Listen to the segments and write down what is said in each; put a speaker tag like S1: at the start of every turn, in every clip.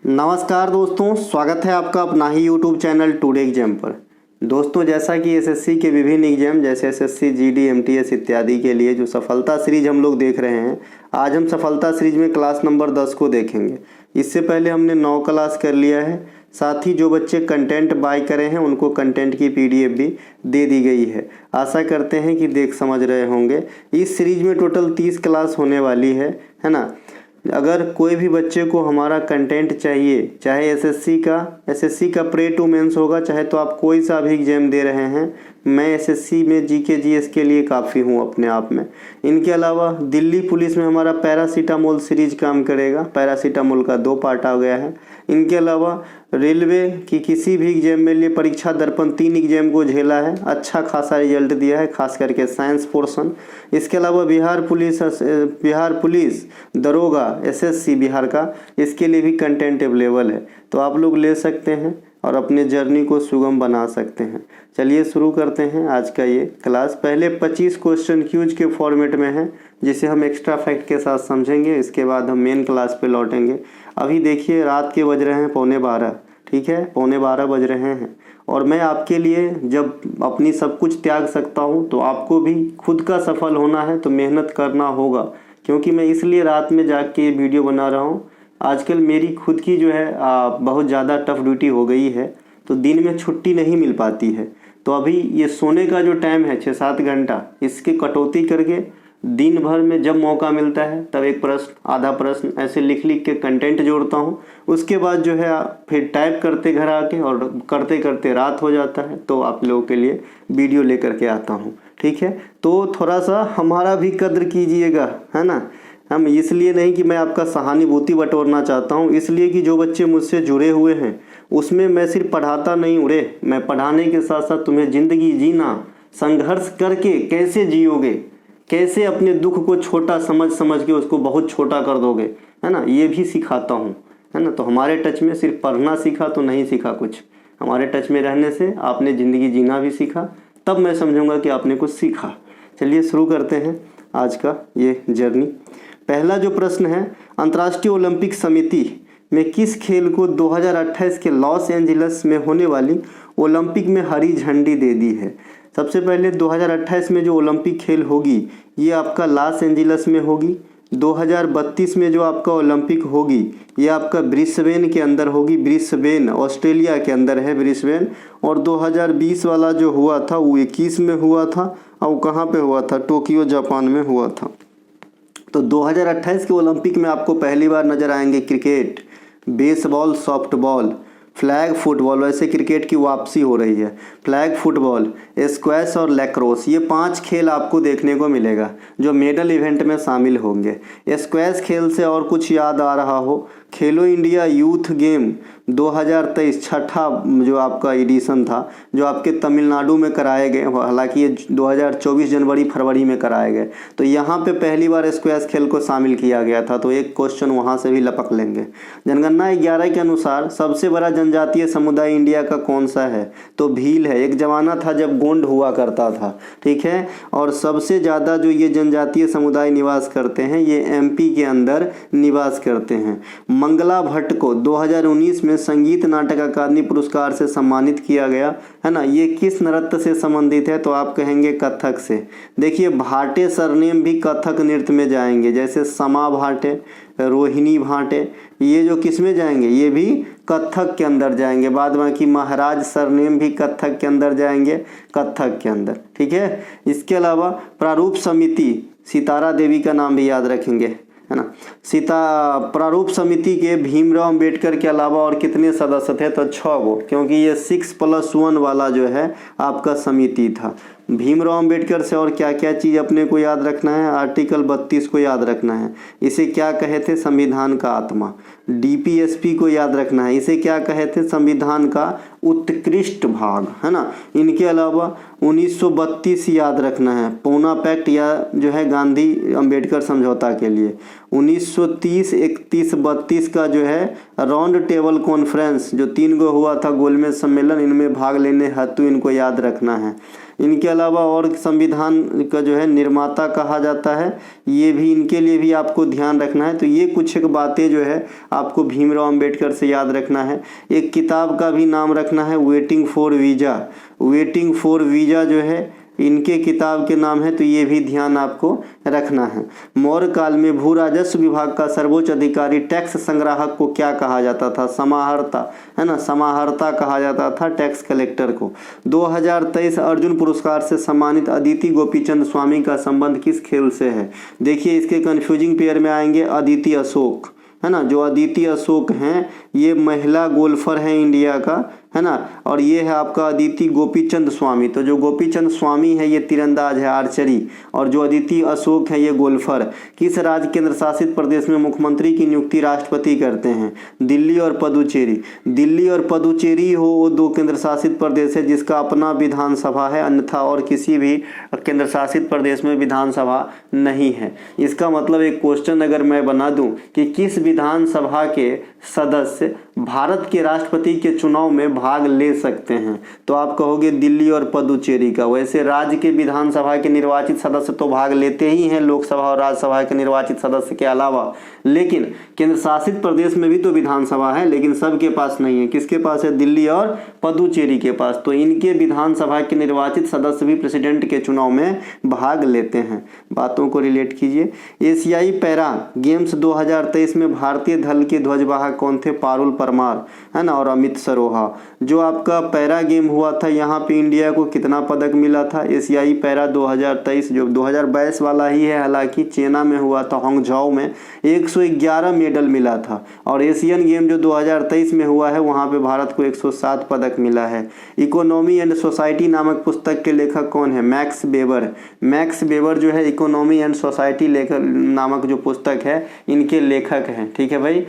S1: नमस्कार दोस्तों, स्वागत है आपका अपना ही यूट्यूब चैनल टुडे एग्जाम पर। दोस्तों, जैसा कि एसएससी के विभिन्न एग्जाम जैसे एसएससी, जीडी, एमटीएस इत्यादि के लिए जो सफलता सीरीज हम लोग देख रहे हैं, आज हम सफलता सीरीज में क्लास नंबर 10 को देखेंगे। इससे पहले हमने 9 क्लास कर लिया है। साथ ही जो बच्चे कंटेंट बाय करे हैं उनको कंटेंट की पीडीएफ भी दे दी गई है। आशा करते हैं कि देख समझ रहे होंगे। इस सीरीज में टोटल 30 क्लास होने वाली है ना। अगर कोई भी बच्चे को हमारा कंटेंट चाहिए, चाहे एसएससी का प्रे टू मेंस होगा, चाहे तो आप कोई सा भी एग्जाम दे रहे हैं, मैं एसएससी में जीके जीएस के लिए काफ़ी हूँ अपने आप में। इनके अलावा दिल्ली पुलिस में हमारा पैरासीटामोल सीरीज काम करेगा। पैरासीटामोल का 2 पार्ट आ गया है। इनके अलावा रेलवे की किसी भी एग्जाम में लिए परीक्षा दर्पण 3 एग्जाम को झेला है, अच्छा खासा रिजल्ट दिया है, खास करके साइंस पोर्शन। इसके अलावा बिहार पुलिस दरोगा एसएससी बिहार का, इसके लिए भी कंटेंट अवेलेबल है, तो आप लोग ले सकते हैं और अपने जर्नी को सुगम बना सकते हैं। चलिए शुरू करते हैं आज का ये क्लास। पहले 25 क्वेश्चन क्यूज के फॉर्मेट में है, जिसे हम एक्स्ट्रा फैक्ट के साथ समझेंगे। इसके बाद हम मेन क्लास पे लौटेंगे। अभी देखिए रात के बज रहे हैं 11:15, ठीक है, 11:15 बज रहे हैं। और मैं आपके लिए जब अपनी सब कुछ त्याग सकता हूँ, तो आपको भी खुद का सफल होना है तो मेहनत करना होगा। क्योंकि मैं इसलिए रात में जाग के ये वीडियो बना रहा हूँ। आजकल मेरी खुद की जो है बहुत ज़्यादा टफ ड्यूटी हो गई है, तो दिन में छुट्टी नहीं मिल पाती है। तो अभी ये सोने का जो टाइम है 6-7 घंटा, इसके कटौती करके दिन भर में जब मौका मिलता है तब एक प्रश्न, आधा प्रश्न ऐसे लिख के कंटेंट जोड़ता हूँ। उसके बाद जो है फिर टाइप करते घर आके, और करते करते रात हो जाता है, तो आप लोगों के लिए वीडियो लेकर के आता हूँ, ठीक है। तो थोड़ा सा हमारा भी कद्र कीजिएगा, है ना। हम इसलिए नहीं कि मैं आपका सहानुभूति बटोरना चाहता हूँ, इसलिए कि जो बच्चे मुझसे जुड़े हुए हैं उसमें मैं सिर्फ पढ़ाता नहीं हूँ रे, मैं पढ़ाने के साथ साथ तुम्हें ज़िंदगी जीना, संघर्ष करके कैसे जियोगे, कैसे अपने दुख को छोटा समझ के उसको बहुत छोटा कर दोगे, है ना, ये भी सिखाता हूँ, है ना। तो हमारे टच में सिर्फ पढ़ना सीखा तो नहीं सीखा कुछ, हमारे टच में रहने से आपने ज़िंदगी जीना भी सीखा, तब मैं समझूंगा कि आपने कुछ सीखा। चलिए शुरू करते हैं आज का ये जर्नी। पहला जो प्रश्न है, अंतर्राष्ट्रीय ओलंपिक समिति में किस खेल को 2028 के लॉस एंजलिस में होने वाली ओलंपिक में हरी झंडी दे दी है। सबसे पहले 2028 में जो ओलंपिक खेल होगी ये आपका लॉस एंजलिस में होगी। 2032 में जो आपका ओलंपिक होगी ये आपका ब्रिस्बेन के अंदर होगी। ब्रिस्बेन ऑस्ट्रेलिया के अंदर है, ब्रिस्बेन। और 2020 वाला जो हुआ था वो 21 में हुआ था, और कहाँ पे हुआ था, टोक्यो जापान में हुआ था। तो 2028 के ओलंपिक में आपको पहली बार नजर आएंगे cricket, baseball, softball, flag football, वैसे क्रिकेट की वापसी हो रही है, फ्लैग फुटबॉल, स्क्वैश और लैक्रोस, ये 5 खेल आपको देखने को मिलेगा जो मेडल इवेंट में शामिल होंगे। स्क्वैश खेल से और कुछ याद आ रहा हो, खेलो इंडिया यूथ गेम 2023 छठा जो आपका एडिशन था, जो आपके तमिलनाडु में कराए गए, हालांकि ये 2024 जनवरी फरवरी में कराए गए, तो यहाँ पे पहली बार स्क्वैश खेल को शामिल किया गया था। तो एक क्वेश्चन वहाँ से भी लपक लेंगे। जनगणना 11 के अनुसार सबसे बड़ा जनजातीय समुदाय इंडिया का कौन सा है, तो भील है। एक जमाना था जब गोंड हुआ करता था, ठीक है। और सबसे ज़्यादा जो ये जनजातीय समुदाय निवास करते हैं ये एमपी के अंदर निवास करते हैं। मंगला भट्ट को 2019 में संगीत नाटक अकादमी पुरस्कार से सम्मानित किया गया, है ना। ये किस नृत्य से संबंधित है, तो आप कहेंगे कथक से। देखिए भाटे सरनेम भी कथक नृत्य में जाएंगे, जैसे समा भाटे, रोहिणी भाटे, ये जो किस में जाएंगे, ये भी कथक के अंदर जाएंगे। बाद बाकी महाराज सरनेम भी कथक के अंदर जाएंगे, कथक के अंदर, ठीक है। इसके अलावा प्रारूप समिति, सितारा देवी का नाम भी याद रखेंगे, है ना। प्रारूप समिति के भीमराव अंबेडकर के अलावा और कितने सदस्य थे, तो 6 गो, क्योंकि ये 6+1 वाला जो है आपका समिति था। भीमराव अंबेडकर से और क्या क्या चीज़ अपने को याद रखना है, आर्टिकल 32 को याद रखना है, इसे क्या कहे थे, संविधान का आत्मा। डीपीएसपी को याद रखना है, इसे क्या कहे थे, संविधान का उत्कृष्ट भाग, है ना। इनके अलावा 1932 याद रखना है, पूना पैक्ट, या जो है गांधी अंबेडकर समझौता के लिए। 1930, 31, 32 का जो है राउंड टेबल कॉन्फ्रेंस, जो 3 गो हुआ था गोलमेज सम्मेलन, इनमें भाग लेने हेतु इनको याद रखना है। इनके अलावा और संविधान का जो है निर्माता कहा जाता है, ये भी इनके लिए भी आपको ध्यान रखना है। तो ये कुछ एक बातें जो है आपको भीमराव अंबेडकर से याद रखना है। एक किताब का भी नाम रखना है, waiting for visa. Waiting for visa जो है इनके किताब के नाम है, तो ये भी ध्यान आपको रखना है। मौर्य काल में भू राजस्व विभाग का सर्वोच्च अधिकारी टैक्स संग्राहक को क्या कहा जाता था? समाहर्ता, है ना, समाहर्ता कहा जाता था टैक्स कलेक्टर को। 2023 अर्जुन पुरस्कार से सम्मानित अदिति गोपीचंद स्वामी का संबंध किस खेल से है? देखिए इसके कंफ्यूजिंग पेयर में आएंगे अदिति अशोक, है ना। जो अदिति अशोक हैं ये महिला गोल्फर हैं इंडिया का, है ना, और ये है आपका अदिति गोपीचंद स्वामी। तो जो गोपीचंद स्वामी है ये तीरंदाज है, आर्चरी, और जो अदिति अशोक है ये गोल्फर। किस राज्य केंद्र शासित प्रदेश में मुख्यमंत्री की नियुक्ति राष्ट्रपति करते हैं? दिल्ली और पुदुचेरी। दिल्ली और पुदुचेरी हो वो दो केंद्र शासित प्रदेश है जिसका अपना विधानसभा है, अन्यथा और किसी भी केंद्र शासित प्रदेश में विधानसभा नहीं है। इसका मतलब एक क्वेश्चन अगर मैं बना दूं कि किस विधानसभा के सदस्य भारत के राष्ट्रपति के चुनाव में भाग ले सकते हैं, तो आप कहोगे दिल्ली और पुदुचेरी का। वैसे राज्य के विधानसभा के निर्वाचित सदस्य तो भाग लेते ही हैं, लोकसभा और राज्यसभा के निर्वाचित सदस्य के अलावा, लेकिन केंद्र शासित प्रदेश में भी तो विधानसभा है, लेकिन सबके पास नहीं है। किसके पास है? दिल्ली और पुदुचेरी के पास। तो इनके विधानसभा के निर्वाचित सदस्य भी प्रेसिडेंट के चुनाव में भाग लेते हैं। बातों को रिलेट कीजिए। एशियाई पैरा गेम्स 2023 में भारतीय दल के ध्वजवाहक कौन थे? पारुल परमार, है ना, और अमित सरोहा। जो आपका पैरा गेम हुआ था यहाँ पे इंडिया को कितना पदक मिला था? एशियाई पैरा 2023 जो 2022 वाला ही है, हालांकि चेना में हुआ था, हांगझाओ में 111 मेडल मिला था। और एशियन गेम जो 2023 में हुआ है वहाँ पे भारत को 107 पदक मिला है। इकोनॉमी एंड सोसाइटी नामक पुस्तक के लेखक कौन है? Max weber. मैक्स वेबर जो है इकोनॉमी एंड सोसाइटी लेखक नामक जो पुस्तक है इनके लेखक हैं। ठीक है भाई।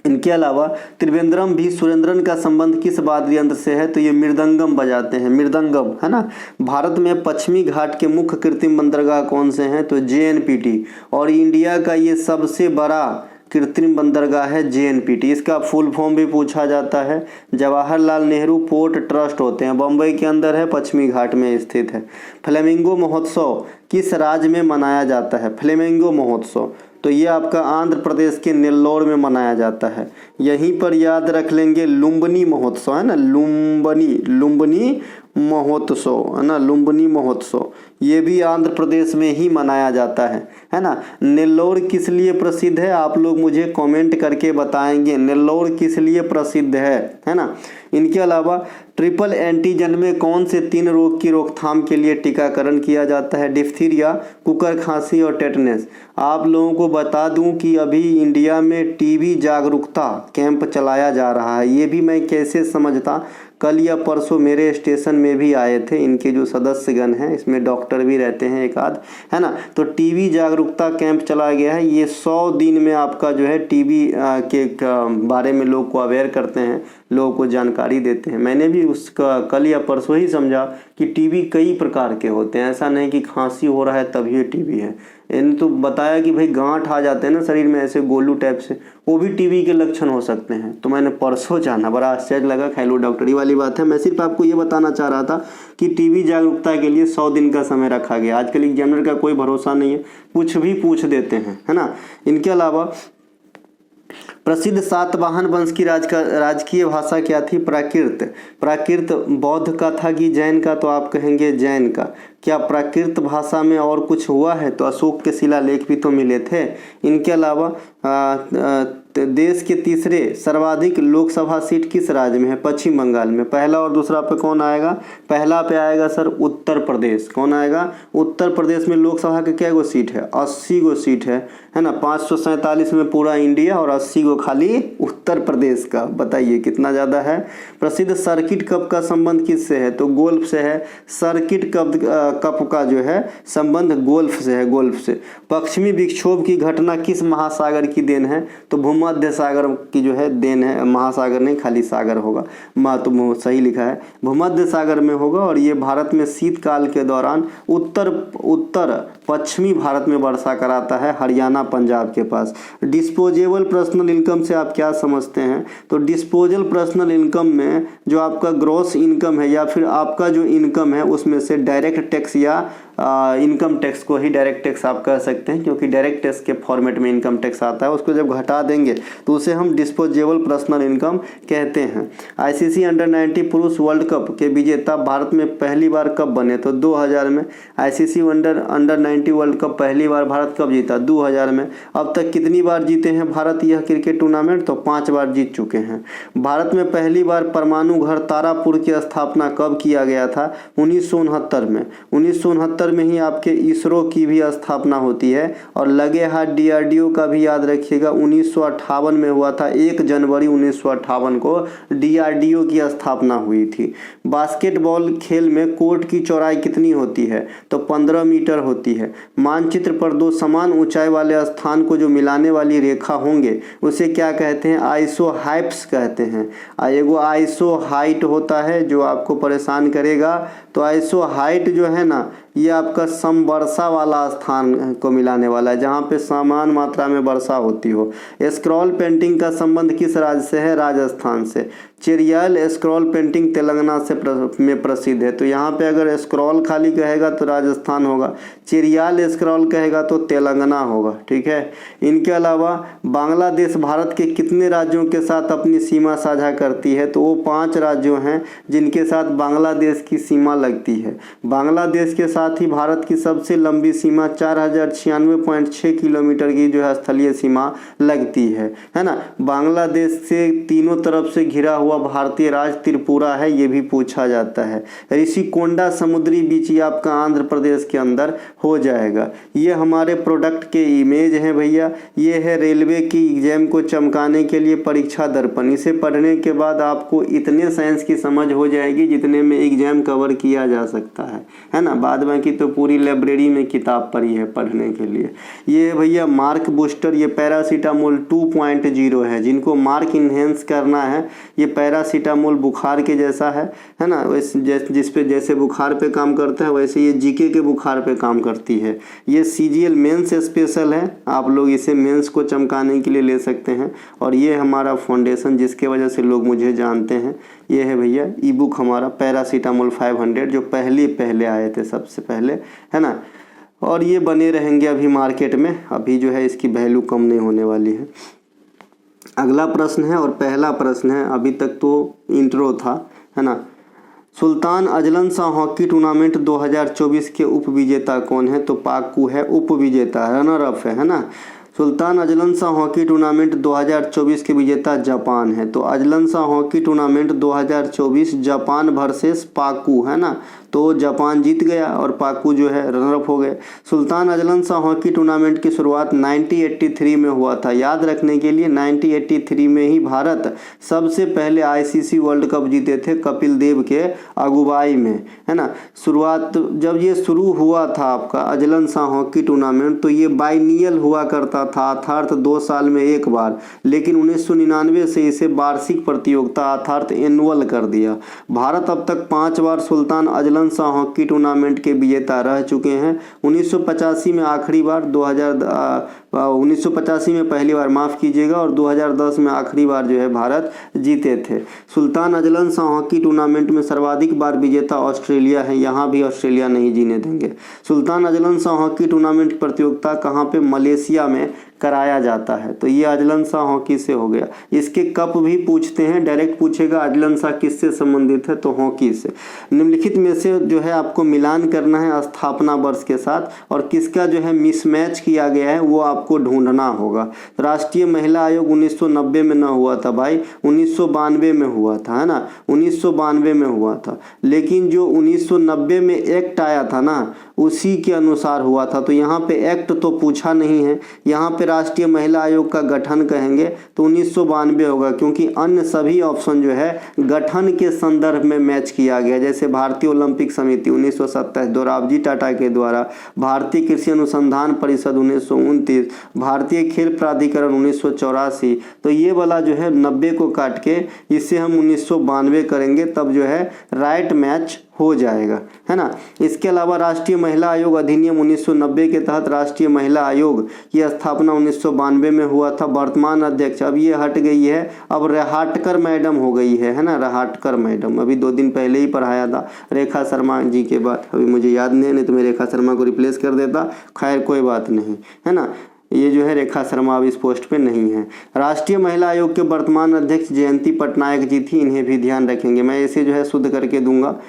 S1: इनके अलावा त्रिवेंद्रम भी सुरेंद्रन का संबंध किस वाद्य यंत्र से है? तो ये मृदंगम बजाते हैं, मृदंगम, है ना। भारत में पश्चिमी घाट के मुख्य कृत्रिम बंदरगाह कौन से हैं? तो JNPT। और इंडिया का ये सबसे बड़ा कृत्रिम बंदरगाह है JNPT। इसका फुल फॉर्म भी पूछा जाता है, जवाहरलाल नेहरू पोर्ट ट्रस्ट होते हैं, बम्बई के अंदर है, पश्चिमी घाट में स्थित है। फ्लेमिंगो महोत्सव किस राज्य में मनाया जाता है? फ्लेमिंगो महोत्सव तो ये आपका आंध्र प्रदेश के नेल्लोर में मनाया जाता है। यहीं पर याद रख लेंगे लुम्बिनी महोत्सव, है ना, लुम्बिनी महोत्सव, है ना, लुम्बिनी महोत्सव ये भी आंध्र प्रदेश में ही मनाया जाता है ना। नेल्लोर किस लिए प्रसिद्ध है? आप लोग मुझे कमेंट करके बताएंगे नेल्लोर किस लिए प्रसिद्ध है ना। इनके अलावा ट्रिपल एंटीजन में कौन से 3 रोग की रोकथाम के लिए टीकाकरण किया जाता है? डिफ्थीरिया, कुकर खांसी और टेटनेस। आप लोगों को बता दूं कि अभी इंडिया में टीबी जागरूकता कैंप चलाया जा रहा है। ये भी मैं कैसे समझता, कल या परसों मेरे स्टेशन में भी आए थे इनके जो सदस्यगण हैं, इसमें डॉक्टर भी रहते हैं एक आध, है ना। तो टीबी जागरूकता कैंप चलाया गया है। ये 100 दिन में आपका जो है टीबी के बारे में लोग को अवेयर करते हैं, लोगों को जानकारी देते हैं। मैंने भी उसका कल या परसों ही समझा कि टीबी कई प्रकार के होते हैं, ऐसा नहीं कि खांसी हो रहा है तभी ये टीबी है। इन्होंने तो बताया कि भाई गांठ आ जाते हैं ना शरीर में ऐसे गोलू टाइप से, वो भी टीबी के लक्षण हो सकते हैं। तो मैंने परसों जाना, बड़ा आश्चर्य लगा। खैलो डॉक्टरी वाली बात है, मैं सिर्फ आपको ये बताना चाह रहा था कि टीबी जागरूकता के लिए 100 दिन का समय रखा गया। आजकल एग्जामिनर का कोई भरोसा नहीं है, कुछ भी पूछ देते हैं, है ना। इनके अलावा प्रसिद्ध सातवाहन वंश की राजकीय भाषा क्या थी? प्राकृत। प्राकृत बौद्ध का था कि जैन का? तो आप कहेंगे जैन का। क्या प्राकृत भाषा में और कुछ हुआ है? तो अशोक के शिलालेख भी तो मिले थे। इनके अलावा देश के तीसरे सर्वाधिक लोकसभा सीट किस राज्य में है? पश्चिम बंगाल में। पहला और दूसरा पे कौन आएगा? पहला पे आएगा सर उत्तर प्रदेश। कौन आएगा? उत्तर प्रदेश में लोकसभा के क्या गो सीट है? 80 गो सीट है ना। 547 में पूरा इंडिया और 80 गो खाली उत्तर प्रदेश का। बताइए कितना ज़्यादा है। प्रसिद्ध सर्किट कप का संबंध किससे है? तो गोल्फ से है। सर्किट कप का जो है संबंध गोल्फ से है, गोल्फ से। पश्चिमी विक्षोभ की घटना किस महासागर की देन है? तो भूमध्य सागर की जो है देन है, महासागर नहीं खाली सागर होगा, तो सही लिखा है, भूमध्य सागर में होगा। और ये भारत में शीतकाल के दौरान उत्तर पश्चिमी भारत में वर्षा कराता है, हरियाणा पंजाब के पास। डिस्पोजेबल पर्सनल इनकम से आप क्या समझते हैं? तो डिस्पोजल पर्सनल इनकम में जो आपका ग्रॉस इनकम है या फिर आपका जो इनकम है उसमें से डायरेक्ट टैक्स या इनकम टैक्स को ही डायरेक्ट टैक्स आप कह सकते हैं, क्योंकि डायरेक्ट टैक्स के फॉर्मेट में इनकम टैक्स आता है, उसको जब घटा देंगे तो उसे हम डिस्पोजेबल पर्सनल इनकम कहते हैं। आईसीसी अंडर 90 पुरुष वर्ल्ड कप के विजेता भारत में पहली बार कब बने? तो 2000 में। आईसीसी अंडर 90 वर्ल्ड कप पहली बार भारत कब जीता? 2000 में। अब तक कितनी बार जीते हैं भारत यह क्रिकेट टूर्नामेंट? तो 5 बार जीत चुके हैं। भारत में पहली बार परमाणु घर तारापुर की स्थापना कब किया गया था? 1969 में। 1969 में ही आपके इसरो की भी स्थापना होती है। और लगे हाथ डीआरडीओ का भी याद रखिएगा, 1958 में हुआ था। 1 जनवरी 1958 को डीआरडीओ की स्थापना हुई थी। बास्केटबॉल खेल में कोर्ट की चौड़ाई कितनी होती है? तो 15 मीटर होती है। मानचित्र पर 2 समान ऊंचाई वाले स्थान को जो मिलाने वाली रेखा होंगे उसे क्या कहते हैं? आइसोहाइप्स कहते हैं। एगो आइसोहाइट होता है जो आपको परेशान करेगा, तो आइसोहाइट जो है ना ये आपका समवर्षा वाला स्थान को मिलाने वाला है, जहाँ पे समान मात्रा में वर्षा होती हो। स्क्रॉल पेंटिंग का संबंध किस राज्य से है? राजस्थान से। चेरियल स्क्रॉल पेंटिंग तेलंगाना से में प्रसिद्ध है। तो यहाँ पे अगर स्क्रॉल खाली कहेगा तो राजस्थान होगा, चेरियल स्क्रॉल कहेगा तो तेलंगाना होगा। ठीक है। इनके अलावा बांग्लादेश भारत के कितने राज्यों के साथ अपनी सीमा साझा करती है? तो वो 5 राज्यों हैं जिनके साथ बांग्लादेश की सीमा लगती है। बांग्लादेश के साथ ही भारत की सबसे लंबी सीमा 4096.6 किलोमीटर की जो है स्थलीय सीमा लगती है ना। बांग्लादेश से तीनों तरफ से घिरा हुआ भारतीय राज्य त्रिपुरा है, ये भी पूछा जाता है। ऋषिकोंडा समुद्री बीच ये आपका आंध्र प्रदेश के अंदर हो जाएगा। ये हमारे प्रोडक्ट के इमेज हैं भैया। ये है रेलवे की एग्जाम को चमकाने के लिए परीक्षा दर्पण। इसे पढ़ने के बाद आपको इतने साइंस की समझ हो जाएगी जितने में एग्जाम कवर किया जा सकता है ना। बाद बाकी तो पूरी लाइब्रेरी में किताब पड़ी है पढ़ने के लिए। ये भैया मार्क बूस्टर, ये पैरासीटामोल 2.0 है। जिनको मार्क इन्हेंस करना है, ये पैरासीटामोल बुखार के जैसा है ना। जिस पे जैसे बुखार पे काम करता है वैसे ये जीके के बुखार पे काम करती है। ये सीजीएल मेंस स्पेशल है, आप लोग इसे मेंस को चमकाने के लिए ले सकते हैं। और ये हमारा फाउंडेशन जिसके वजह से लोग मुझे जानते हैं, ये है भैया ई बुक हमारा पैरासीटामोल 500 जो पहले आए थे सबसे पहले, है ना। और ये बने रहेंगे अभी मार्केट में, अभी जो है इसकी वैल्यू कम नहीं होने वाली है। अगला प्रश्न है और पहला प्रश्न है, अभी तक तो इंट्रो था, है ना। सुल्तान अजलन शाह हॉकी टूर्नामेंट 2024 के उपविजेता कौन है? तो पाकू है उपविजेता, रनर अप है ना। सुल्तान अजलन शाह हॉकी टूर्नामेंट 2024 के विजेता जापान है। तो Azlan Shah hockey tournament 2024 Japan versus पाकू, है ना। तो जापान जीत गया और पाकू जो है रनर अप हो गए। सुल्तान अजलन शाह हॉकी टूर्नामेंट की शुरुआत 1983 में हुआ था। याद रखने के लिए 1983 में ही भारत सबसे पहले आईसीसी वर्ल्ड कप जीते थे कपिल देव के अगुवाई में, है ना। शुरुआत जब ये शुरू हुआ था आपका अजलन शाह हॉकी टूर्नामेंट, तो ये बाइनियल हुआ करता था, अर्थात 2 साल में एक बार। लेकिन 1999 से इसे वार्षिक प्रतियोगिता अर्थात एनुअल कर दिया। भारत अब तक 5 बार सुल्तान अजलन शाह हॉकी टूर्नामेंट के विजेता रह चुके हैं। 1985 में आखिरी बार, 1985 में पहली बार, माफ़ कीजिएगा, और 2010 में आखिरी बार जो है भारत जीते थे। सुल्तान अजलन शाह हॉकी टूर्नामेंट में सर्वाधिक बार विजेता ऑस्ट्रेलिया है, यहाँ भी ऑस्ट्रेलिया नहीं जीने देंगे। सुल्तान अजलन शाह हॉकी टूर्नामेंट प्रतियोगिता कहाँ पे? मलेशिया में कराया जाता है। तो ये अजलन शाह हॉकी से हो गया। इसके कप भी पूछते हैं, डायरेक्ट पूछेगा अजलन शाह किससे संबंधित है? तो हॉकी से। निम्नलिखित में से जो है आपको मिलान करना है स्थापना वर्ष के साथ, और किसका जो है मिसमैच किया गया है वो आपको ढूंढना होगा। राष्ट्रीय महिला आयोग 1990 में ना हुआ था भाई, 1992 में हुआ था, है ना। 1992 में हुआ था, लेकिन जो 1990 में एक्ट आया था ना उसी के अनुसार हुआ था। तो यहाँ पे एक्ट तो पूछा नहीं है, यहाँ पे राष्ट्रीय महिला आयोग का गठन कहेंगे तो 1992 होगा, क्योंकि अन्य सभी ऑप्शन जो है गठन के संदर्भ में मैच किया गया। जैसे भारतीय ओलंपिक समिति 1927 दोराबजी टाटा के द्वारा, भारतीय कृषि अनुसंधान परिषद 1929, भारतीय खेल प्राधिकरण 1984। तो ये वाला जो है 90 को काट के इससे हम 1992 करेंगे, तब जो है राइट मैच हो जाएगा, है ना। इसके अलावा राष्ट्रीय महिला आयोग अधिनियम 1990 के तहत राष्ट्रीय महिला आयोग की स्थापना 1992 में हुआ था। वर्तमान अध्यक्ष अब ये हट गई है, अब रहाटकर मैडम हो गई है ना, रहाटकर मैडम। अभी 2 दिन पहले ही पढ़ाया था रेखा शर्मा जी के बाद, अभी मुझे याद नहीं तो मैं रेखा शर्मा को रिप्लेस कर देता, खैर कोई बात नहीं, है ना। ये जो है रेखा शर्मा अब इस पोस्ट पे नहीं है। राष्ट्रीय महिला आयोग के वर्तमान अध्यक्ष जयंती पटनायक जी थी, इन्हें भी ध्यान रखेंगे, मैं इसे जो है शुद्ध करके दूंगा।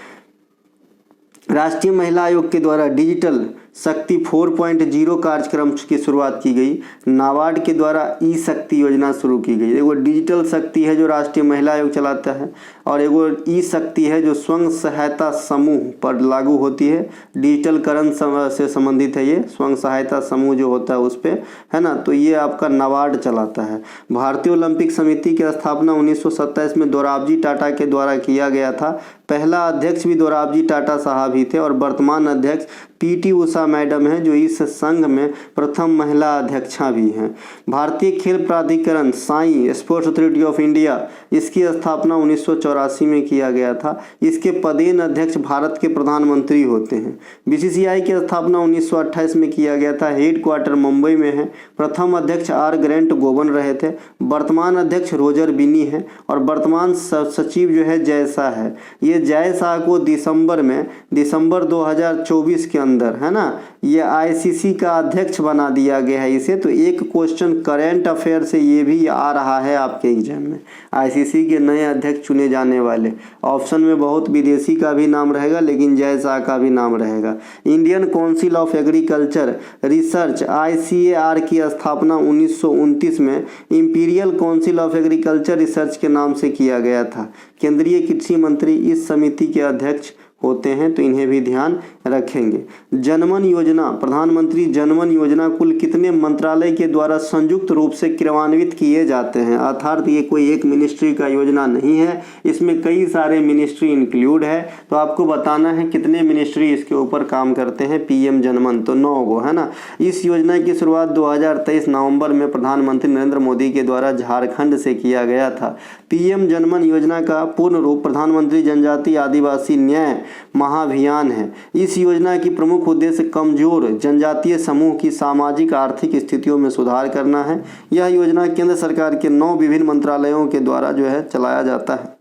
S1: राष्ट्रीय महिला आयोग के द्वारा डिजिटल शक्ति 4.0 कार्यक्रम की शुरुआत की गई। नाबार्ड के द्वारा ई शक्ति योजना शुरू की गई। एगो डिजिटल शक्ति है जो राष्ट्रीय महिला आयोग चलाता है, और एगो ई शक्ति है जो स्वयं सहायता समूह पर लागू होती है। डिजिटलकरण से संबंधित है, ये स्वयं सहायता समूह जो होता है उस पर, है ना। तो ये आपका नाबार्ड चलाता है। भारतीय ओलंपिक समिति की स्थापना 1927 में दोराबजी टाटा के द्वारा किया गया था। पहला अध्यक्ष भी दोराबजी टाटा साहब ही थे, और वर्तमान अध्यक्ष पीटी उषा मैडम है जो इस संघ में प्रथम महिला अध्यक्षा भी हैं। भारतीय खेल प्राधिकरण Sai sports authority of India, इसकी स्थापना 1984 में किया गया था। इसके पदेन अध्यक्ष भारत के प्रधानमंत्री होते हैं। बीसीसीआई की स्थापना 1928 में किया गया था। हेडक्वार्टर मुंबई में है। प्रथम अध्यक्ष आर ग्रेंट गोवन रहे थे। वर्तमान अध्यक्ष रोजर बिनी है, और वर्तमान सचिव जो है जय शाह है। ये जय शाह को दिसंबर 2024 के अंदर, है ना, ये आईसीसी का अध्यक्ष बना दिया गया है इसे। तो एक क्वेश्चन करेंट अफेयर से ये भी आ रहा है आपके एग्जाम में, आईसीसी के नए अध्यक्ष चुने जाने वाले। ऑप्शन में बहुत विदेशी का भी नाम रहेगा, लेकिन जय शाह का भी नाम रहेगा। Indian council of agriculture research ICAR की स्थापना 1929 में imperial council of agriculture research के नाम से किया गया था। केंद्रीय कृषि मंत्री इस समिति के अध्यक्ष होते हैं, तो इन्हें भी ध्यान रखेंगे। जनमन योजना, प्रधानमंत्री जनमन योजना कुल कितने मंत्रालय के द्वारा संयुक्त रूप से क्रियान्वित किए जाते हैं? अर्थात ये कोई एक मिनिस्ट्री का योजना नहीं है, इसमें कई सारे मिनिस्ट्री इंक्लूड है। तो आपको बताना है कितने मिनिस्ट्री इसके ऊपर काम करते हैं। पीएम जनमन तो 9 गो, है ना। इस योजना की शुरुआत 2023 नवंबर में प्रधानमंत्री नरेंद्र मोदी के द्वारा झारखंड से किया गया था। पीएम जनमन योजना का पूर्ण रूप प्रधानमंत्री जनजातीय आदिवासी न्याय महाअभियान है। इस योजना की प्रमुख उद्देश्य कमजोर जनजातीय समूह की सामाजिक आर्थिक स्थितियों में सुधार करना है। यह योजना केंद्र सरकार के 9 विभिन्न मंत्रालयों के द्वारा जो है चलाया जाता है।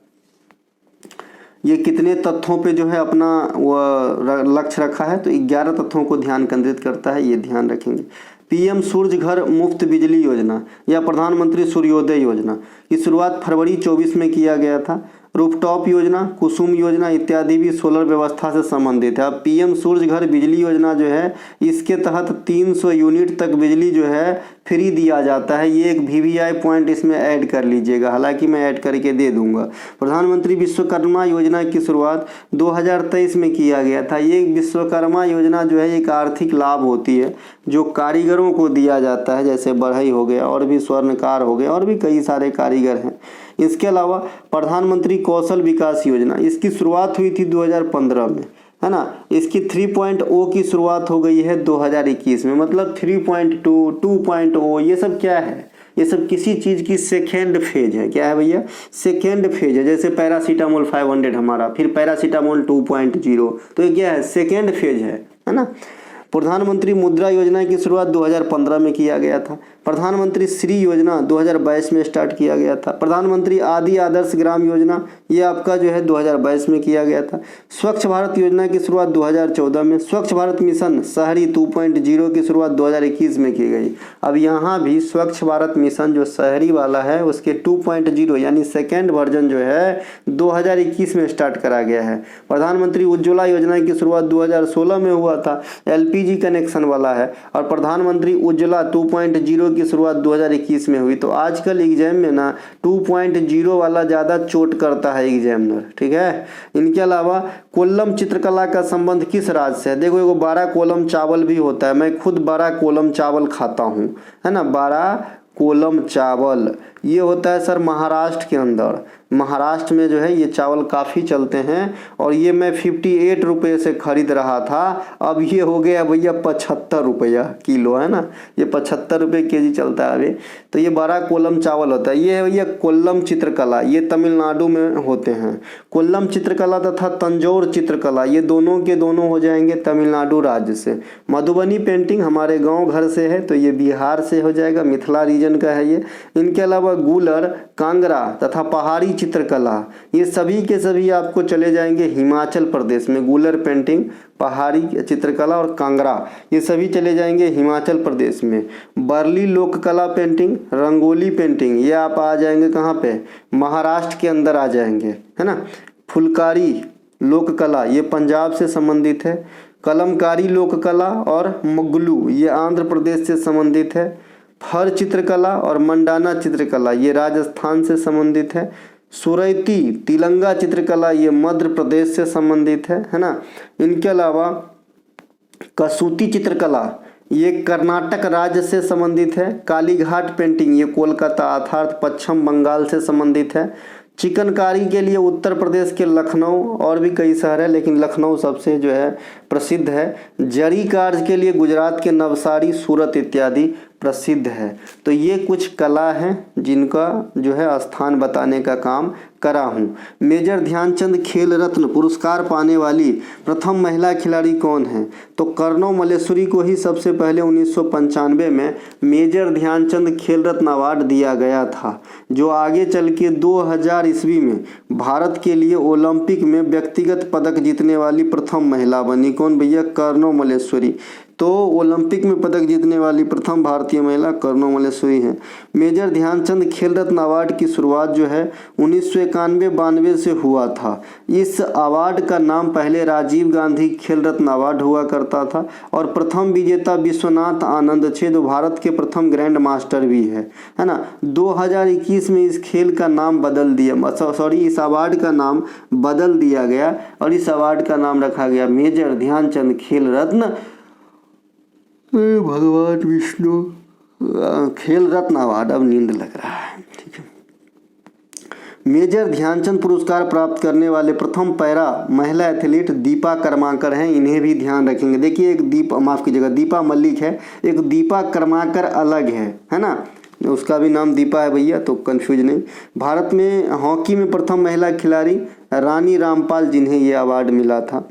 S1: ये कितने तथ्यों पे जो है अपना लक्ष्य रखा है? तो 11 तथ्यों को ध्यान केंद्रित करता है, ये ध्यान रखेंगे। पीएम सूर्य घर मुफ्त बिजली योजना या प्रधानमंत्री सूर्योदय योजना की शुरुआत फरवरी 24 में किया गया था। रूफटॉप योजना, कुसुम योजना इत्यादि भी सोलर व्यवस्था से संबंधित है। अब पीएम सूर्य घर बिजली योजना जो है, इसके तहत 300 यूनिट तक बिजली जो है फ्री दिया जाता है। ये एक VVI पॉइंट इसमें ऐड कर लीजिएगा, हालांकि मैं ऐड करके दे दूंगा। प्रधानमंत्री विश्वकर्मा योजना की शुरुआत 2023 में किया गया था। ये विश्वकर्मा योजना जो है एक आर्थिक लाभ होती है जो कारीगरों को दिया जाता है, जैसे बढ़ई हो गया, और भी स्वर्णकार हो गए, और भी कई सारे कारीगर हैं। इसके अलावा प्रधानमंत्री कौशल विकास योजना, इसकी शुरुआत हुई थी 2015 में, है ना। इसकी 3.0 की शुरुआत हो गई है 2021 में, मतलब 3.2, 2.0 ये सब क्या है? ये सब किसी चीज़ की सेकेंड फेज है। क्या है भैया? सेकेंड फेज है। जैसे पैरासीटामोल 500 हमारा, फिर पैरासीटामोल 2.0, तो ये क्या है? सेकेंड फेज है ना। प्रधानमंत्री मुद्रा योजना की शुरुआत 2015 में किया गया था। प्रधानमंत्री श्री योजना 2022 में स्टार्ट किया गया था। प्रधानमंत्री आदि आदर्श ग्राम योजना ये आपका जो है 2022 में किया गया था। स्वच्छ भारत योजना की शुरुआत 2014 में। स्वच्छ भारत मिशन शहरी 2.0 की शुरुआत 2021 में की गई। अब यहाँ भी स्वच्छ भारत मिशन जो शहरी वाला है उसके 2.0 यानी सेकेंड वर्जन जो है 2021 में स्टार्ट करा गया है। प्रधानमंत्री उज्ज्वला योजना की शुरुआत 2016 में हुआ था, LPG कनेक्शन वाला है। और प्रधानमंत्री उज्ज्वला 2.0 की शुरुआत 2021 में हुई। तो आजकल एग्जाम में ना 2.0 वाला ज़्यादा चोट करता है एग्जामिनर, ठीक है। इनके अलावा कोल्लम चित्रकला का संबंध किस राज्य से है? देखो, एगो 12 कोलम चावल भी होता है। मैं खुद 12 कोलम चावल खाता हूँ, है ना। 12 कोलम चावल ये होता है सर महाराष्ट्र के अंदर। महाराष्ट्र में जो है ये चावल काफ़ी चलते हैं और ये मैं 58 रुपये से ख़रीद रहा था, अब ये हो गया भैया 75 रुपया किलो, है ना। ये 75 रुपये केजी चलता है अभी। तो ये बड़ा कोलम चावल होता है। ये है भैया कोल्लम चित्रकला, ये तमिलनाडु में होते हैं। कोल्लम चित्रकला तथा तंजौर चित्रकला ये दोनों के दोनों हो जाएंगे तमिलनाडु राज्य से। मधुबनी पेंटिंग हमारे गाँव घर से है, तो ये बिहार से हो जाएगा, मिथिला रीजन का है ये। इनके अलावा गूलर, कांगड़ा तथा पहाड़ी चित्रकला ये सभी के सभी आपको चले जाएंगे हिमाचल प्रदेश में। गूलर पेंटिंग, पहाड़ी चित्रकला और कांगड़ा ये सभी चले जाएंगे हिमाचल प्रदेश में। बर्ली लोककला पेंटिंग, रंगोली पेंटिंग ये आप आ जाएंगे कहाँ पे, महाराष्ट्र के अंदर आ जाएंगे, है ना। फुलकारी लोककला ये पंजाब से संबंधित है। कलमकारी लोककला और मुगलू ये आंध्र प्रदेश से संबंधित है। फर चित्रकला और मंडाना चित्रकला ये राजस्थान से संबंधित है। सुरैती तिलंगा चित्रकला ये मध्य प्रदेश से संबंधित है ना। इनके अलावा कसूती चित्रकला ये कर्नाटक राज्य से संबंधित है। कालीघाट पेंटिंग ये कोलकाता अर्थात पश्चिम बंगाल से संबंधित है। चिकनकारी के लिए उत्तर प्रदेश के लखनऊ और भी कई शहर है, लेकिन लखनऊ सबसे जो है प्रसिद्ध है। जरी कार्य के लिए गुजरात के नवसारी, सूरत इत्यादि प्रसिद्ध है। तो ये कुछ कला हैं जिनका जो है स्थान बताने का काम करा हूँ। मेजर ध्यानचंद खेल रत्न पुरस्कार पाने वाली प्रथम महिला खिलाड़ी कौन है, तो कर्णव मल्लेश्वरी को ही सबसे पहले 1995 में मेजर ध्यानचंद खेल रत्न अवार्ड दिया गया था, जो आगे चल के 2000 ईस्वी में भारत के लिए ओलंपिक में व्यक्तिगत पदक जीतने वाली प्रथम महिला बनी। कौन भैया, कर्णव मल्लेश्वरी। तो ओलंपिक में पदक जीतने वाली प्रथम भारतीय महिला कर्णव मल्लेश्वरी हैं। मेजर ध्यानचंद खेल रत्न अवार्ड की शुरुआत जो है 1991-92 से हुआ था। इस अवार्ड का नाम पहले राजीव गांधी खेल रत्न अवार्ड हुआ करता था और प्रथम विजेता विश्वनाथ आनंद छे, जो भारत के प्रथम ग्रैंड मास्टर भी है ना। 2021 में इस खेल का नाम बदल दिया, इस अवार्ड का नाम बदल दिया गया और इस अवार्ड का नाम रखा गया मेजर ध्यानचंद खेल रत्न भगवान विष्णु खेल रत्न अवार्ड। अब नींद लग रहा है, ठीक है। मेजर ध्यानचंद पुरस्कार प्राप्त करने वाले प्रथम पैरा महिला एथलीट दीपा कर्माकर हैं, इन्हें भी ध्यान रखेंगे। देखिए एक दीपा मलिक है, एक दीपा कर्माकर अलग है ना, उसका भी नाम दीपा है भैया, तो कंफ्यूज नहीं। भारत में हॉकी में प्रथम महिला खिलाड़ी रानी रामपाल, जिन्हें ये अवार्ड मिला था।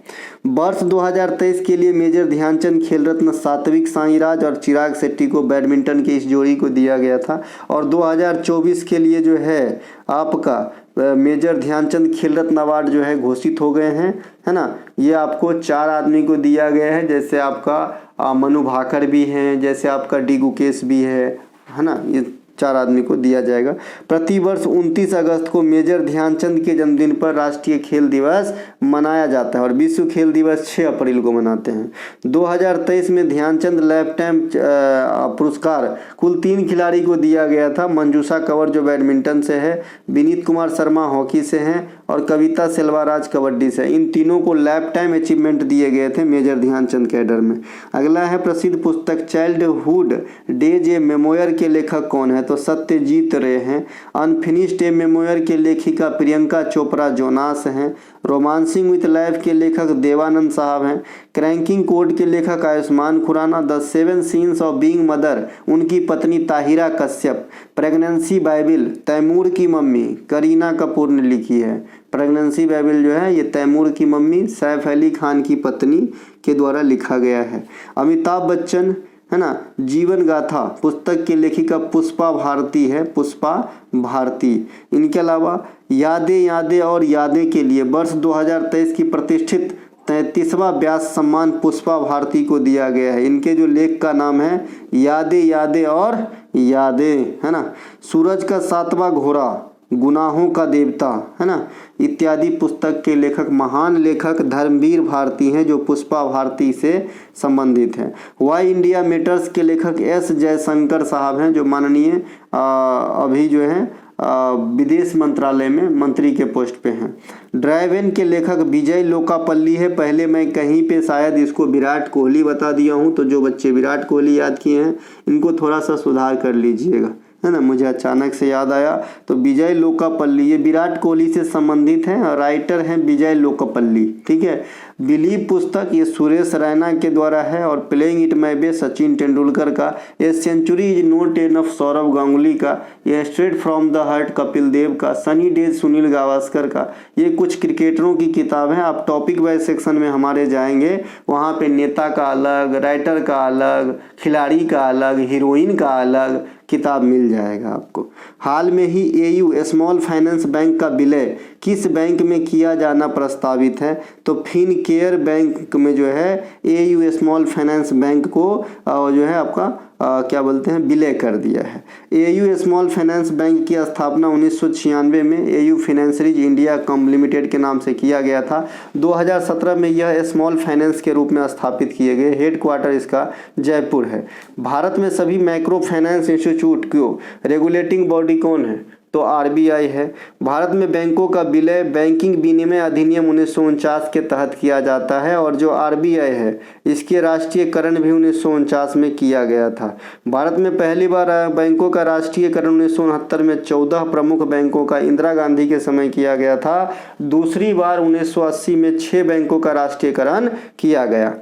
S1: वर्ष 2023 के लिए मेजर ध्यानचंद खेल रत्न सात्विक साईराज और चिराग शेट्टी को बैडमिंटन की इस जोड़ी को दिया गया था। और 2024 के लिए जो है आपका मेजर ध्यानचंद खेल रत्न अवार्ड जो है घोषित हो गए हैं, है ना। ये आपको 4 आदमी को दिया गया है, जैसे आपका मनु भाकर भी हैं, जैसे आपका डी गुकेश भी है ना। ये 4 आदमी को दिया जाएगा। प्रतिवर्ष 29 अगस्त को मेजर ध्यानचंद के जन्मदिन पर राष्ट्रीय खेल दिवस मनाया जाता है और विश्व खेल दिवस 6 अप्रैल को मनाते हैं। 2023 में ध्यानचंद लाइफ टाइम पुरस्कार कुल 3 खिलाड़ी को दिया गया था। मंजूषा कंवर जो बैडमिंटन से है, विनीत कुमार शर्मा हॉकी से हैं और कविता सेल्वाराज कबड्डी से। इन तीनों को लाइफ टाइम अचीवमेंट दिए गए थे मेजर ध्यानचंद कैडर में। अगला है प्रसिद्ध पुस्तक चाइल्डहुड डेज ए मेमोयर के लेखक कौन है, तो सत्यजीत रे हैं। अनफिनिश्ड ए मेमोयर के लेखिका प्रियंका चोपड़ा जोनास हैं। रोमांसिंग विथ लाइफ के लेखक देवानंद साहब हैं। क्रैंकिंग कोड के लेखक Ayushmann Khurrana. The 7 sins of being mother उनकी पत्नी ताहिरा कश्यप। प्रेगनेंसी बाइबिल तैमूर की मम्मी करीना कपूर ने लिखी है। प्रेगनेंसी बाइबिल जो है ये तैमूर की मम्मी सैफ अली खान की पत्नी के द्वारा लिखा गया है। अमिताभ बच्चन है ना, जीवन गाथा पुस्तक की लेखिका पुष्पा भारती है, पुष्पा भारती। इनके अलावा यादें और यादें के लिए वर्ष 2023 की प्रतिष्ठित 33वां व्यास सम्मान पुष्पा भारती को दिया गया है। इनके जो लेख का नाम है यादें और यादें, है ना। सूरज का 7वां घोड़ा, गुनाहों का देवता, है ना, इत्यादि पुस्तक के लेखक महान लेखक धर्मवीर भारती हैं, जो पुष्पा भारती से संबंधित हैं। वाई इंडिया मैटर्स के लेखक एस जयशंकर साहब हैं, जो माननीय अभी जो है विदेश मंत्रालय में मंत्री के पोस्ट पे हैं। ड्राइव-इन के लेखक विजय लोकापल्ली है। पहले मैं कहीं पे शायद इसको विराट कोहली बता दिया हूँ, तो जो बच्चे विराट कोहली याद किए हैं इनको थोड़ा सा सुधार कर लीजिएगा, है ना, मुझे अचानक से याद आया। तो विजय लोकापल्ली, ये विराट कोहली से संबंधित है, राइटर हैं विजय लोकापल्ली, ठीक है। बिलीव पुस्तक ये सुरेश रैना के द्वारा है, और playing it my way Sachin Tendulkar का, a century is not enough Sourav Ganguly का, ये straight from the heart Kapil Dev का, सनी डेज सुनील गावस्कर का। ये कुछ क्रिकेटरों की किताब है। आप टॉपिक वाइज सेक्शन में हमारे जाएंगे, वहाँ पे नेता का अलग, राइटर का अलग, खिलाड़ी का अलग, हीरोइन का अलग किताब मिल जाएगा आपको। हाल में ही एयू स्मॉल फाइनेंस बैंक का विलय किस बैंक में किया जाना प्रस्तावित है? तो फिनकेयर बैंक में जो है एयू स्मॉल फाइनेंस बैंक को जो है आपका क्या बोलते हैं, विलय कर दिया है। एयू स्मॉल फाइनेंस बैंक की स्थापना 1996 में एयू फाइनेंसरीज इंडिया कम लिमिटेड के नाम से किया गया था। 2017 में यह स्मॉल फाइनेंस के रूप में स्थापित किए गए। हेडक्वार्टर इसका जयपुर है। भारत में सभी माइक्रो फाइनेंस इंस्टीट्यूट को रेगुलेटिंग बॉडी कौन है? तो आरबीआई है। भारत में बैंकों का विलय बैंकिंग विनिमय अधिनियम 1949 के तहत किया जाता है, और जो आरबीआई है इसके राष्ट्रीयकरण भी 1949 में किया गया था। भारत में पहली बार बैंकों का राष्ट्रीयकरण 1969 में 14 प्रमुख बैंकों का इंदिरा गांधी के समय किया गया था। दूसरी बार 1980 में 6 बैंकों का राष्ट्रीयकरण किया गया।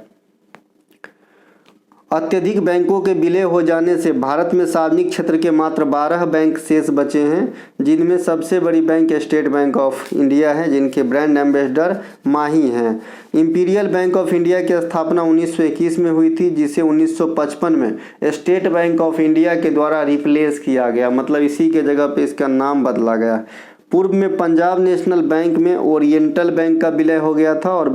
S1: अत्यधिक बैंकों के विलय हो जाने से भारत में सार्वजनिक क्षेत्र के मात्र 12 बैंक शेष बचे हैं, जिनमें सबसे बड़ी bank state bank of India है, जिनके ब्रांड एम्बेसडर माही हैं। इंपीरियल बैंक ऑफ इंडिया की स्थापना 1921 में हुई थी, जिसे 1955 में स्टेट बैंक ऑफ इंडिया के द्वारा रिप्लेस किया गया, मतलब इसी के जगह पे इसका नाम बदला गया। पूर्व में पंजाब नेशनल बैंक में ओरिएंटल बैंक का विलय हो गया था, और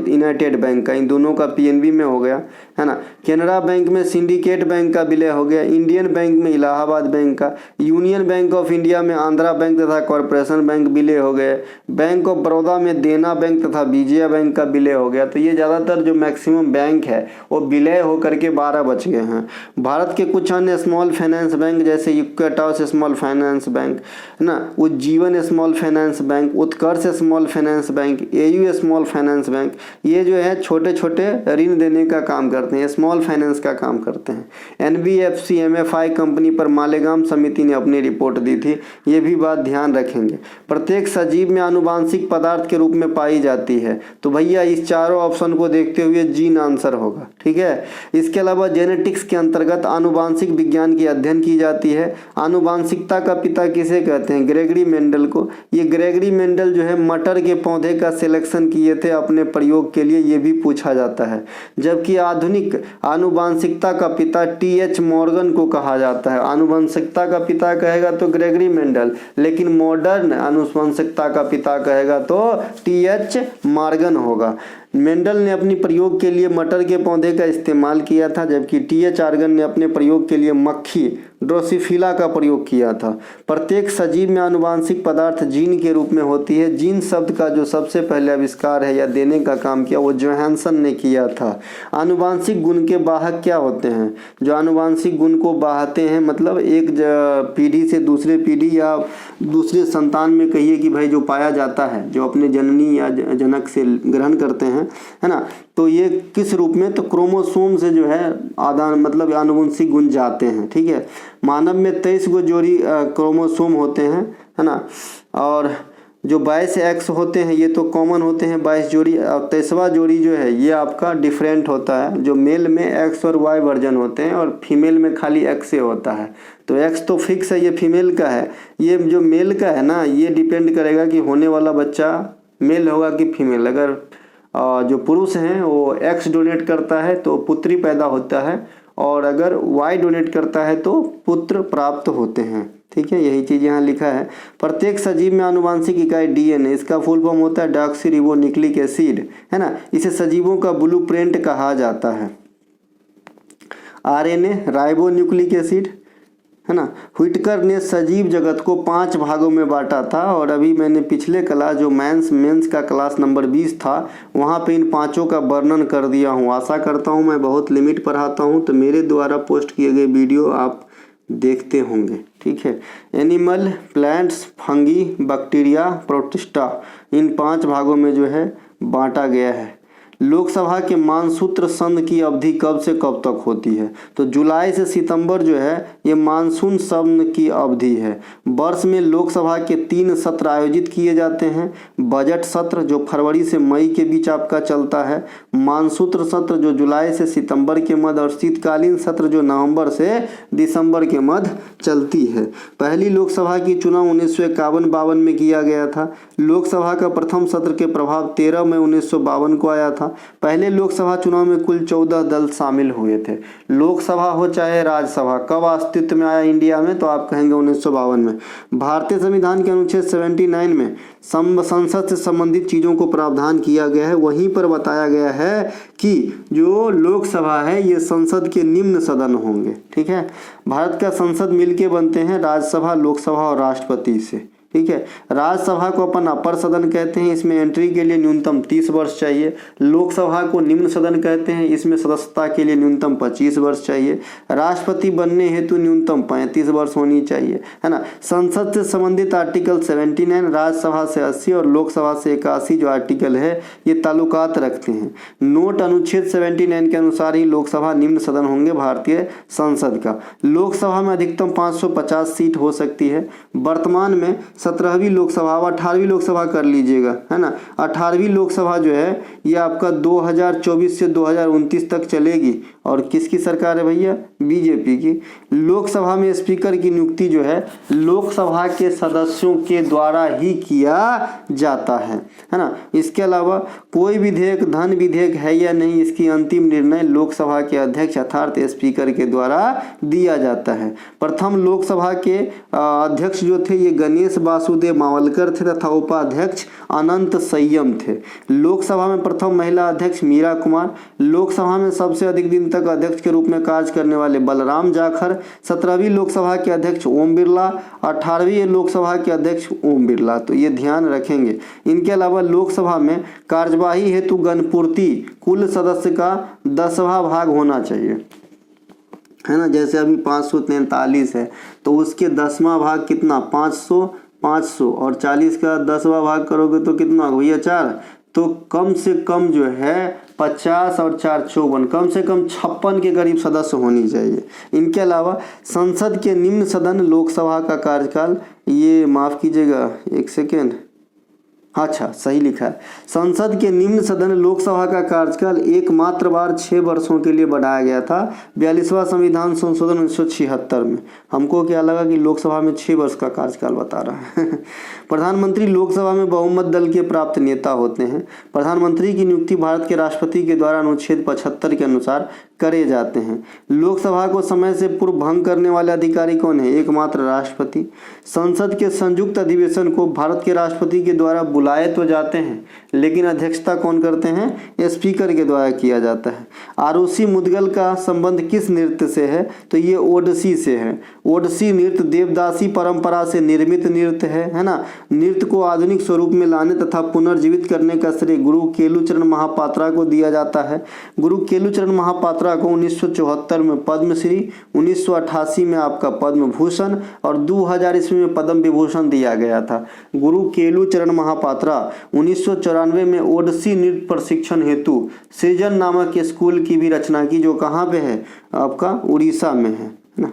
S1: यूनाइटेड बैंक का, इन दोनों का पीएनबी में हो गया, है ना। केनरा बैंक में सिंडिकेट बैंक का विलय हो गया। इंडियन बैंक में इलाहाबाद बैंक का, यूनियन बैंक ऑफ इंडिया में आंध्रा बैंक तथा कॉरपोरेशन बैंक विलय हो गए। बैंक ऑफ बड़ौदा में देना बैंक तथा विजया बैंक का विलय हो गया। तो ये ज़्यादातर जो मैक्सिमम बैंक है वो विलय होकर के 12 बच गए हैं। भारत के कुछ अन्य स्मॉल फाइनेंस बैंक जैसे इक्विटास स्मॉल फाइनेंस बैंक, है ना, Ujjivan small finance bank, Utkarsh small finance bank, AU small finance bank, ये जो है छोटे छोटे ऋण देने का काम करते हैं, स्मॉल फाइनेंस का काम करते हैं। एनबीएफसी एमएफआई कंपनी पर मालेगाम समिति ने अपनी रिपोर्ट दी थी, ये भी बात ध्यान रखेंगे। प्रत्येक सजीव में आनुवांशिक पदार्थ के रूप में पाई जाती है। तो भैया इस चारों ऑप्शन को देखते हुए जीन आंसर होगा, ठीक है। इसके अलावा जेनेटिक्स के अंतर्गत आनुवांशिक विज्ञान की अध्ययन की जाती है। आनुवांशिकता का पिता किसे कहते हैं? ग्रेगरी मेंडल को। ये ग्रेगरी मेंडल जो है मटर के पौधे का सिलेक्शन किए थे अपने प्रयोग के लिए, ये भी पूछा जाता है। जबकि आधुनिक आनुवांशिकता का पिता टीएच मॉर्गन को कहा जाता है। आनुवंशिकता का पिता कहेगा तो ग्रेगरी मेंडल, लेकिन मॉडर्न आनुवंशिकता का पिता कहेगा तो टीएच मॉर्गन होगा। मेंडल ने अपनी प्रयोग के लिए मटर के पौधे का इस्तेमाल किया था, जबकि टीएच मॉर्गन ने अपने प्रयोग के लिए मक्खी ड्रोसोफिला का प्रयोग किया था। प्रत्येक सजीव में आनुवांशिक पदार्थ जीन के रूप में होती है। जीन शब्द का जो सबसे पहले आविष्कार है या देने का काम किया वो जोहानसन ने किया था। आनुवांशिक गुण के वाहक क्या होते हैं? जो आनुवांशिक गुण को बाहते हैं, मतलब एक पीढ़ी से दूसरे पीढ़ी या दूसरे संतान में कहिए कि भाई जो पाया जाता है, जो अपने जननी या जनक से ग्रहण करते हैं, है ना, तो ये किस रूप में? तो क्रोमोसोम से जो है आदान मतलब आनुवंशिक गुण जाते हैं, ठीक है। मानव में 23 गो जोड़ी क्रोमोसोम होते हैं, है ना, और जो 22 एक्स होते हैं ये तो कॉमन होते हैं 22 जोड़ी, और 23वां जोड़ी जो है ये आपका डिफरेंट होता है। जो मेल में एक्स और वाई वर्जन होते हैं और फीमेल में खाली एक्स से होता है। तो एक्स तो फिक्स है, ये फीमेल का है। ये जो मेल का है ना, ये डिपेंड करेगा कि होने वाला बच्चा मेल होगा कि फीमेल। अगर जो पुरुष हैं वो एक्स डोनेट करता है तो पुत्री पैदा होता है, और अगर वाई डोनेट करता है तो पुत्र प्राप्त होते हैं, ठीक है। यही चीज़ यहाँ लिखा है। प्रत्येक सजीव में आनुवांशिक इकाई डीएनए, इसका फुल फॉर्म होता है डॉक्सीरिबोन्यूक्लिक एसिड, है ना। इसे सजीवों का ब्लूप्रिंट कहा जाता है। आरएनए राइबोन्यूक्लिक एसिड, है ना। व्हिटकर ने सजीव जगत को 5 भागों में बांटा था, और अभी मैंने पिछले क्लास जो मेंस का क्लास नंबर 20 था वहाँ पे इन 5 का वर्णन कर दिया हूँ। आशा करता हूँ मैं बहुत लिमिट पढ़ाता हूँ, तो मेरे द्वारा पोस्ट किए गए वीडियो आप देखते होंगे, ठीक है। Animal, plants, fungi, bacteria, protista, इन 5 भागों में जो है बांटा गया है। लोकसभा के मानसूत्र सत्र की अवधि कब से कब तक होती है? तो जुलाई से सितंबर जो है ये मानसून सत्र की अवधि है। वर्ष में लोकसभा के 3 सत्र आयोजित किए जाते हैं। बजट सत्र जो फरवरी से मई के बीच आपका चलता है, मानसूत्र सत्र जो जुलाई से सितंबर के मध्य, और शीतकालीन सत्र जो नवंबर से दिसंबर के मध्य चलती है। पहली लोकसभा की चुनाव 1951-52 में किया गया था। लोकसभा का प्रथम सत्र के प्रभाव 13 मई 1952 को आया था। पहले लोकसभा चुनाव में कुल 14 दल शामिल हुए थे। लोकसभा हो चाहे राज्यसभा, कब अस्तित्व में आया इंडिया में? तो आप कहेंगे 1952 में। भारतीय संविधान के अनुच्छेद 79 में संसद से संबंधित चीज़ों को प्रावधान किया गया है। वहीं पर बताया गया है कि जो लोकसभा है ये संसद के निम्न सदन होंगे। ठीक है, भारत का संसद मिलके बनते हैं राज्यसभा, लोकसभा और राष्ट्रपति से। ठीक है, राज्यसभा को अपन अपर सदन कहते हैं, इसमें एंट्री के लिए न्यूनतम 30 वर्ष चाहिए। लोकसभा को निम्न सदन कहते हैं, इसमें सदस्यता के लिए न्यूनतम 25 वर्ष चाहिए। राष्ट्रपति बनने हेतु न्यूनतम 35 वर्ष होनी चाहिए, है ना। संसद से संबंधित आर्टिकल 79, राज्यसभा से 80 और लोकसभा से 81 जो आर्टिकल है ये ताल्लुकात रखते हैं। नोट अनुच्छेद 79 के अनुसार ही लोकसभा निम्न सदन होंगे भारतीय संसद का। लोकसभा में अधिकतम 550 सीट हो सकती है। वर्तमान में 17वीं लोकसभा, 18वीं लोकसभा कर लीजिएगा, है ना। 18वीं लोकसभा जो है ये आपका 2024 से 2029 तक चलेगी। और किसकी सरकार है भैया? बीजेपी की। लोकसभा में स्पीकर की नियुक्ति जो है लोकसभा के सदस्यों के द्वारा ही किया जाता है ना। इसके अलावा कोई विधेयक, धन विधेयक है या नहीं, इसकी अंतिम निर्णय लोकसभा के अध्यक्ष अर्थात स्पीकर के द्वारा दिया जाता है। प्रथम लोकसभा के अध्यक्ष जो थे ये गणेश वासुदेव मावलकर थे तथा उपाध्यक्ष अनंत संयम थे। लोकसभा में प्रथम महिला अध्यक्ष मीरा कुमार। लोकसभा में सबसे अधिक दिन तक अध्यक्ष के रूप में कार्य करने वाले बलराम जाखड़। 17वीं लोकसभा के अध्यक्ष ओम बिरला। 18वीं लोकसभा के अध्यक्ष ओम बिरला। तो ये ध्यान रखेंगे। इनके अलावा लोकसभा में कार्यवाही हेतु गणपूर्ति कुल सदस्य का 10वां भाग होना चाहिए, है ना। जैसे अभी 543 है तो उसके 10वां भाग कितना? 500 और 40 का 10वां भाग करोगे तो कितना होगा भैया? 4। तो कम से कम जो है 50 और 4 54, कम से कम 56 के करीब सदस्य होनी चाहिए। इनके अलावा संसद के निम्न सदन लोकसभा का कार्यकाल, ये माफ़ कीजिएगा एक सेकेंड, अच्छा सही लिखा है। संसद के निम्न सदन लोकसभा का कार्यकाल एकमात्र बार 6 वर्षों के लिए बढ़ाया गया था 42वां संविधान संशोधन 1976 में। हमको क्या लगा कि लोकसभा में 6 वर्ष का कार्यकाल बता रहा है। प्रधानमंत्री लोकसभा में बहुमत दल के प्राप्त नेता होते हैं। प्रधानमंत्री की नियुक्ति भारत के राष्ट्रपति के द्वारा अनुच्छेद 75 के अनुसार करे जाते हैं। लोकसभा को समय से पूर्व भंग करने वाले अधिकारी कौन है? एकमात्र राष्ट्रपति। संसद के संयुक्त अधिवेशन को भारत के राष्ट्रपति के द्वारा बुलाए तो जाते हैं लेकिन अध्यक्षता कौन करते हैं? स्पीकर के द्वारा किया जाता है। आरुषि मुदगल का संबंध किस नृत्य से है? तो ये ओडिसी से है। ओडिसी नृत्य देवदासी परंपरा से निर्मित नृत्य है ना। नृत्य को आधुनिक स्वरूप में लाने तथा पुनर्जीवित करने का श्रेय गुरु केलुचरण महापात्रा को दिया जाता है। गुरु केलुचरण महापात्रा को 1974 में पद्मश्री, 1988 में आपका पद्म भूषण और 2000 ईस्वी में पद्म विभूषण दिया गया था। गुरु केलुचरण महापात्रा 1994 में ओडिसी नृत्य प्रशिक्षण हेतु सृजन नामक स्कूल की भी रचना की, जो कहाँ पे है? आपका उड़ीसा में है ना।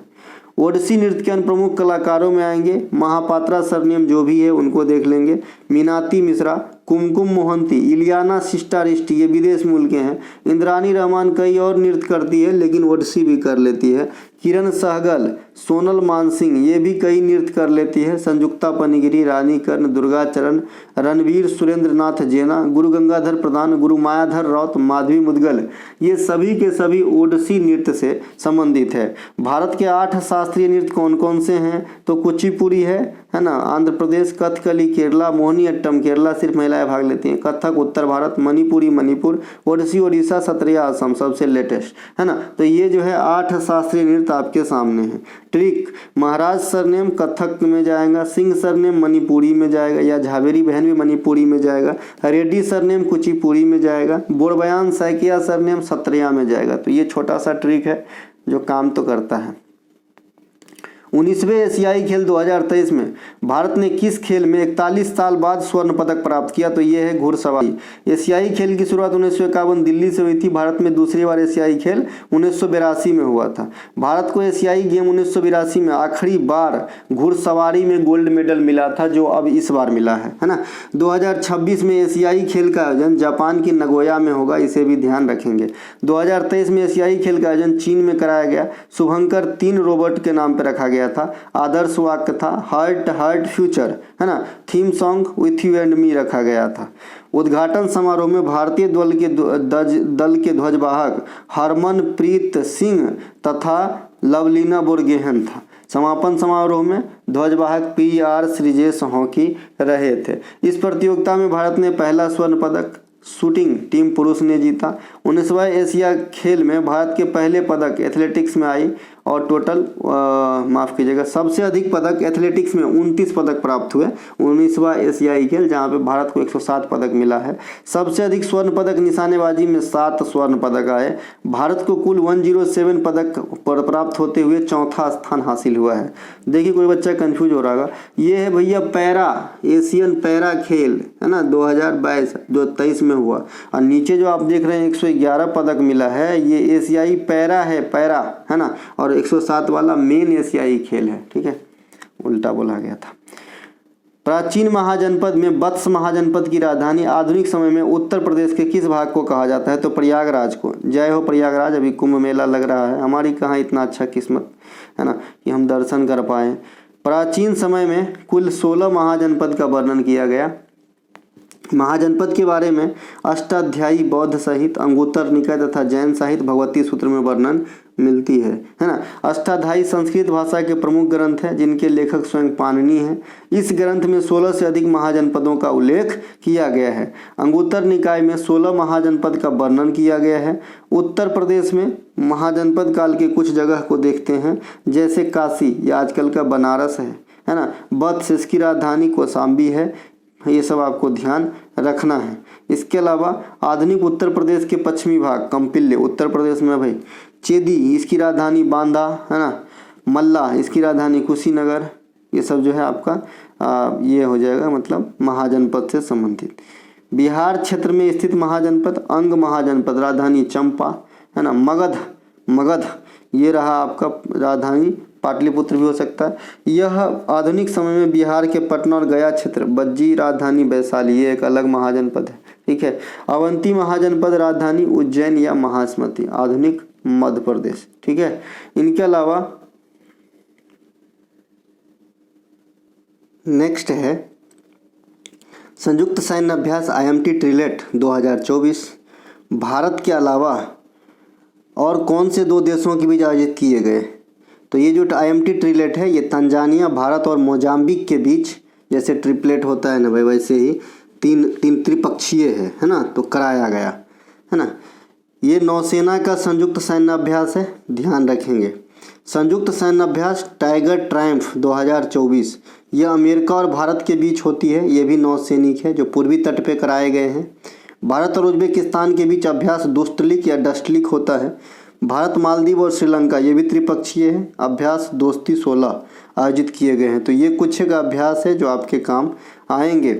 S1: ओडिसी नृत्य के अन्य प्रमुख कलाकारों में आएंगे महापात्रा सरनेम जो भी है उनको देख लेंगे। मीनाती मिश्रा, कुमकुम मोहंती, इलियाना सिस्टारिस्टी, ये विदेश मूल के हैं। इंद्रानी रहमान कई और नृत्य करती है लेकिन ओडिसी भी कर लेती है। किरण सहगल, सोनल मानसिंह ये भी कई नृत्य कर लेती है। संयुक्ता पनिगिरी, रानी कर्ण, दुर्गा चरण, रणवीर सुरेंद्र नाथ जेना, गुरु गंगाधर प्रधान, गुरु मायाधर राउत, माधवी मुदगल, ये सभी के सभी ओडिसी नृत्य से संबंधित है। भारत के 8 शास्त्रीय नृत्य कौन कौन से हैं? तो कुचिपुड़ी है ना। आंध्र प्रदेश, कथकली केरला, मोहिनी अट्टम केरला सिर्फ महिलाएं भाग लेती हैं। कथक उत्तर भारत, मणिपुरी मणिपुर, ओडिसी ओडिशा, सत्रिया असम सबसे लेटेस्ट, है ना। तो ये जो है 8 शास्त्रीय नृत्य आपके सामने है। ट्रिक, महाराज सरनेम कथक में जाएगा, सिंह सरनेम मणिपुरी में जाएगा, या झावेरी बहन भी मणिपुरी में जाएगा। रेड्डी सरनेम कुचिपुड़ी में जाएगा। बोरबयान सैकिया सरनेम सत्रिया में जाएगा। तो ये छोटा सा ट्रिक है जो काम तो करता है। 19वें एशियाई खेल 2023 में भारत ने किस खेल में 41 साल बाद स्वर्ण पदक प्राप्त किया? तो ये है घुड़सवारी। एशियाई खेल की शुरुआत 1951 दिल्ली से हुई थी। भारत में दूसरी बार एशियाई खेल 1982 में हुआ था। भारत को एशियाई गेम 1982 में आखिरी बार घुड़सवारी में गोल्ड मेडल मिला था, जो अब इस बार मिला है ना। 2026 में एशियाई खेल का आयोजन जापान की नगोया में होगा, इसे भी ध्यान रखेंगे। 2023 में एशियाई खेल का आयोजन चीन में कराया गया। शुभंकर 3 रोबोट के नाम पर रखा गया था। आदर्श वाक्य था हार्ट हार्ट फ्यूचर, है ना। Theme song with you and me रखा गया था। उद्घाटन समारोह में भारतीय दल के ध्वजवाहक हरमनप्रीत सिंह तथा लवलीना बोरगोहेन था। समापन समारोह में ध्वजवाहक PR श्रीजेश हॉकी रहे थे। इस प्रतियोगिता में भारत ने पहला स्वर्ण पदक शूटिंग टीम पुरुष ने जीता। 19वां एशिया खेल में भारत के पहले पदक एथलेटिक्स में आई और टोटल माफ़ कीजिएगा सबसे अधिक पदक एथलेटिक्स में 29 पदक प्राप्त हुए। 19वां एशियाई खेल जहां पे भारत को 107 पदक मिला है। सबसे अधिक स्वर्ण पदक निशानेबाजी में 7 स्वर्ण पदक आए। भारत को कुल 107 पदक प्राप्त होते हुए चौथा स्थान हासिल हुआ है। देखिए कोई बच्चा कंफ्यूज हो रहा होगा, ये है भैया पैरा एशियन पैरा खेल, है ना, 2023 में हुआ। और नीचे जो आप देख रहे हैं 111 पदक मिला है, ये एशियाई पैरा है ना, और 107 वाला मेन एशियाई खेल है। ठीक है, उल्टा बोला गया था। प्राचीन महाजनपद में वत्स महाजनपद की राजधानी आधुनिक समय में उत्तर प्रदेश के किस भाग को कहा जाता है? तो प्रयागराज को। जय हो प्रयागराज। अभी कुंभ मेला लग रहा है, हमारी कहाँ इतना अच्छा किस्मत है ना कि हम दर्शन कर पाए। प्राचीन समय में कुल 16 महाजनपद का वर्णन किया गया। महाजनपद के बारे में अष्टाध्यायी बौद्ध साहित्य, अंगुत्तर निकाय तथा जैन साहित्य, भगवती सूत्र में वर्णन मिलती है ना। अष्टाध्यायी संस्कृत भाषा के प्रमुख ग्रंथ हैं जिनके लेखक स्वयं पाणिनि हैं। इस ग्रंथ में 16 से अधिक महाजनपदों का उल्लेख किया गया है। अंगुत्तर निकाय में 16 महाजनपद का वर्णन किया गया है। उत्तर प्रदेश में महाजनपद काल के कुछ जगह को देखते हैं, जैसे काशी, ये आजकल का बनारस है ना। वत्स इसकी राजधानी कौशाम्बी है। ये सब आपको ध्यान रखना है। इसके अलावा आधुनिक उत्तर प्रदेश के पश्चिमी भाग कंपिल्य उत्तर प्रदेश में भाई, चेदी इसकी राजधानी बांदा, है ना। मल्ला इसकी राजधानी कुशीनगर। ये सब जो है आपका ये हो जाएगा मतलब महाजनपद से संबंधित। बिहार क्षेत्र में स्थित महाजनपद अंग महाजनपद, राजधानी चंपा, है ना। मगध ये रहा आपका राजधानी, पाटलिपुत्र भी हो सकता है। यह आधुनिक समय में बिहार के पटना और गया क्षेत्र, बज्जी राजधानी वैशाली, ये एक अलग महाजनपद है। ठीक है। अवंती महाजनपद राजधानी उज्जैन या महास्मृति, आधुनिक मध्य प्रदेश। ठीक है। इनके अलावा नेक्स्ट है संयुक्त सैन्य अभ्यास IMT ट्रिलेट 2024 भारत के अलावा और कौन से 2 देशों के बीच आयोजित किए गए? तो ये जो IMT ट्रिलेट है ये तंजानिया, भारत और मोजाम्बिक के बीच, जैसे ट्रिपलेट होता है ना भाई, वैसे ही तीन त्रिपक्षीय है ना, तो कराया गया है ना। ये नौसेना का संयुक्त सैन्य अभ्यास है, ध्यान रखेंगे। संयुक्त सैन्य अभ्यास टाइगर ट्रायम्फ 2024 यह अमेरिका और भारत के बीच होती है। ये भी नौसैनिक है जो पूर्वी तट पे कराए गए हैं। भारत और उज्बेकिस्तान के बीच अभ्यास दुस्तलिक या डस्टलिक होता है। भारत, मालदीव और श्रीलंका ये भी त्रिपक्षीय है। अभ्यास दोस्ती 16 आयोजित किए गए हैं। तो ये कुछ एक अभ्यास है जो आपके काम आएंगे।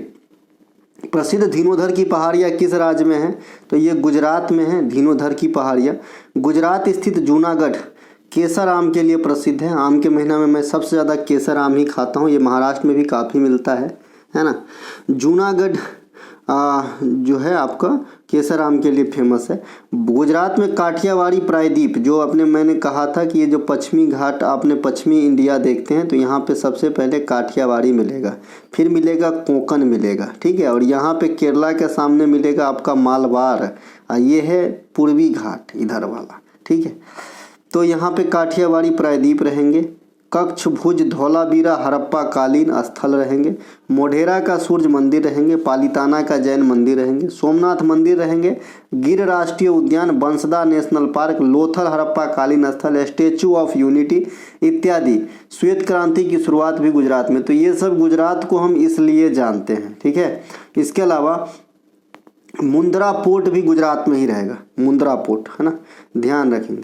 S1: प्रसिद्ध धीनोधर की पहाड़ियाँ किस राज्य में है? तो ये गुजरात में है। धीनोधर की पहाड़ियाँ गुजरात स्थित जूनागढ़ केसर आम के लिए प्रसिद्ध है। आम के महीना में मैं सबसे ज़्यादा केसर आम ही खाता हूँ। ये महाराष्ट्र में भी काफ़ी मिलता है ना। जूनागढ़ जो है आपका केसर आम के लिए फेमस है। गुजरात में काठियावाड़ी प्रायद्वीप, जो मैंने कहा था कि ये जो पश्चिमी घाट आपने पश्चिमी इंडिया देखते हैं, तो यहाँ पे सबसे पहले काठियावाड़ी मिलेगा, फिर मिलेगा कोंकण मिलेगा। ठीक है। और यहाँ पे केरला के सामने मिलेगा आपका मालवार, ये है पूर्वी घाट इधर वाला। ठीक है। तो यहाँ पे काठियावाड़ी प्रायद्वीप रहेंगे। कच्छ, भुज, धौलावीरा हड़प्पा कालीन स्थल रहेंगे। मोढेरा का सूर्य मंदिर रहेंगे। पालिताना का जैन मंदिर रहेंगे। सोमनाथ मंदिर रहेंगे। गिर राष्ट्रीय उद्यान, बंसदा नेशनल पार्क, लोथल हड़प्पा कालीन स्थल, स्टेचू ऑफ यूनिटी इत्यादि। श्वेत क्रांति की शुरुआत भी गुजरात में। तो ये सब गुजरात को हम इसलिए जानते हैं। ठीक है। इसके अलावा मुंद्रा पोर्ट भी गुजरात में ही रहेगा, मुंद्रा पोर्ट, है ना, ध्यान रखेंगे।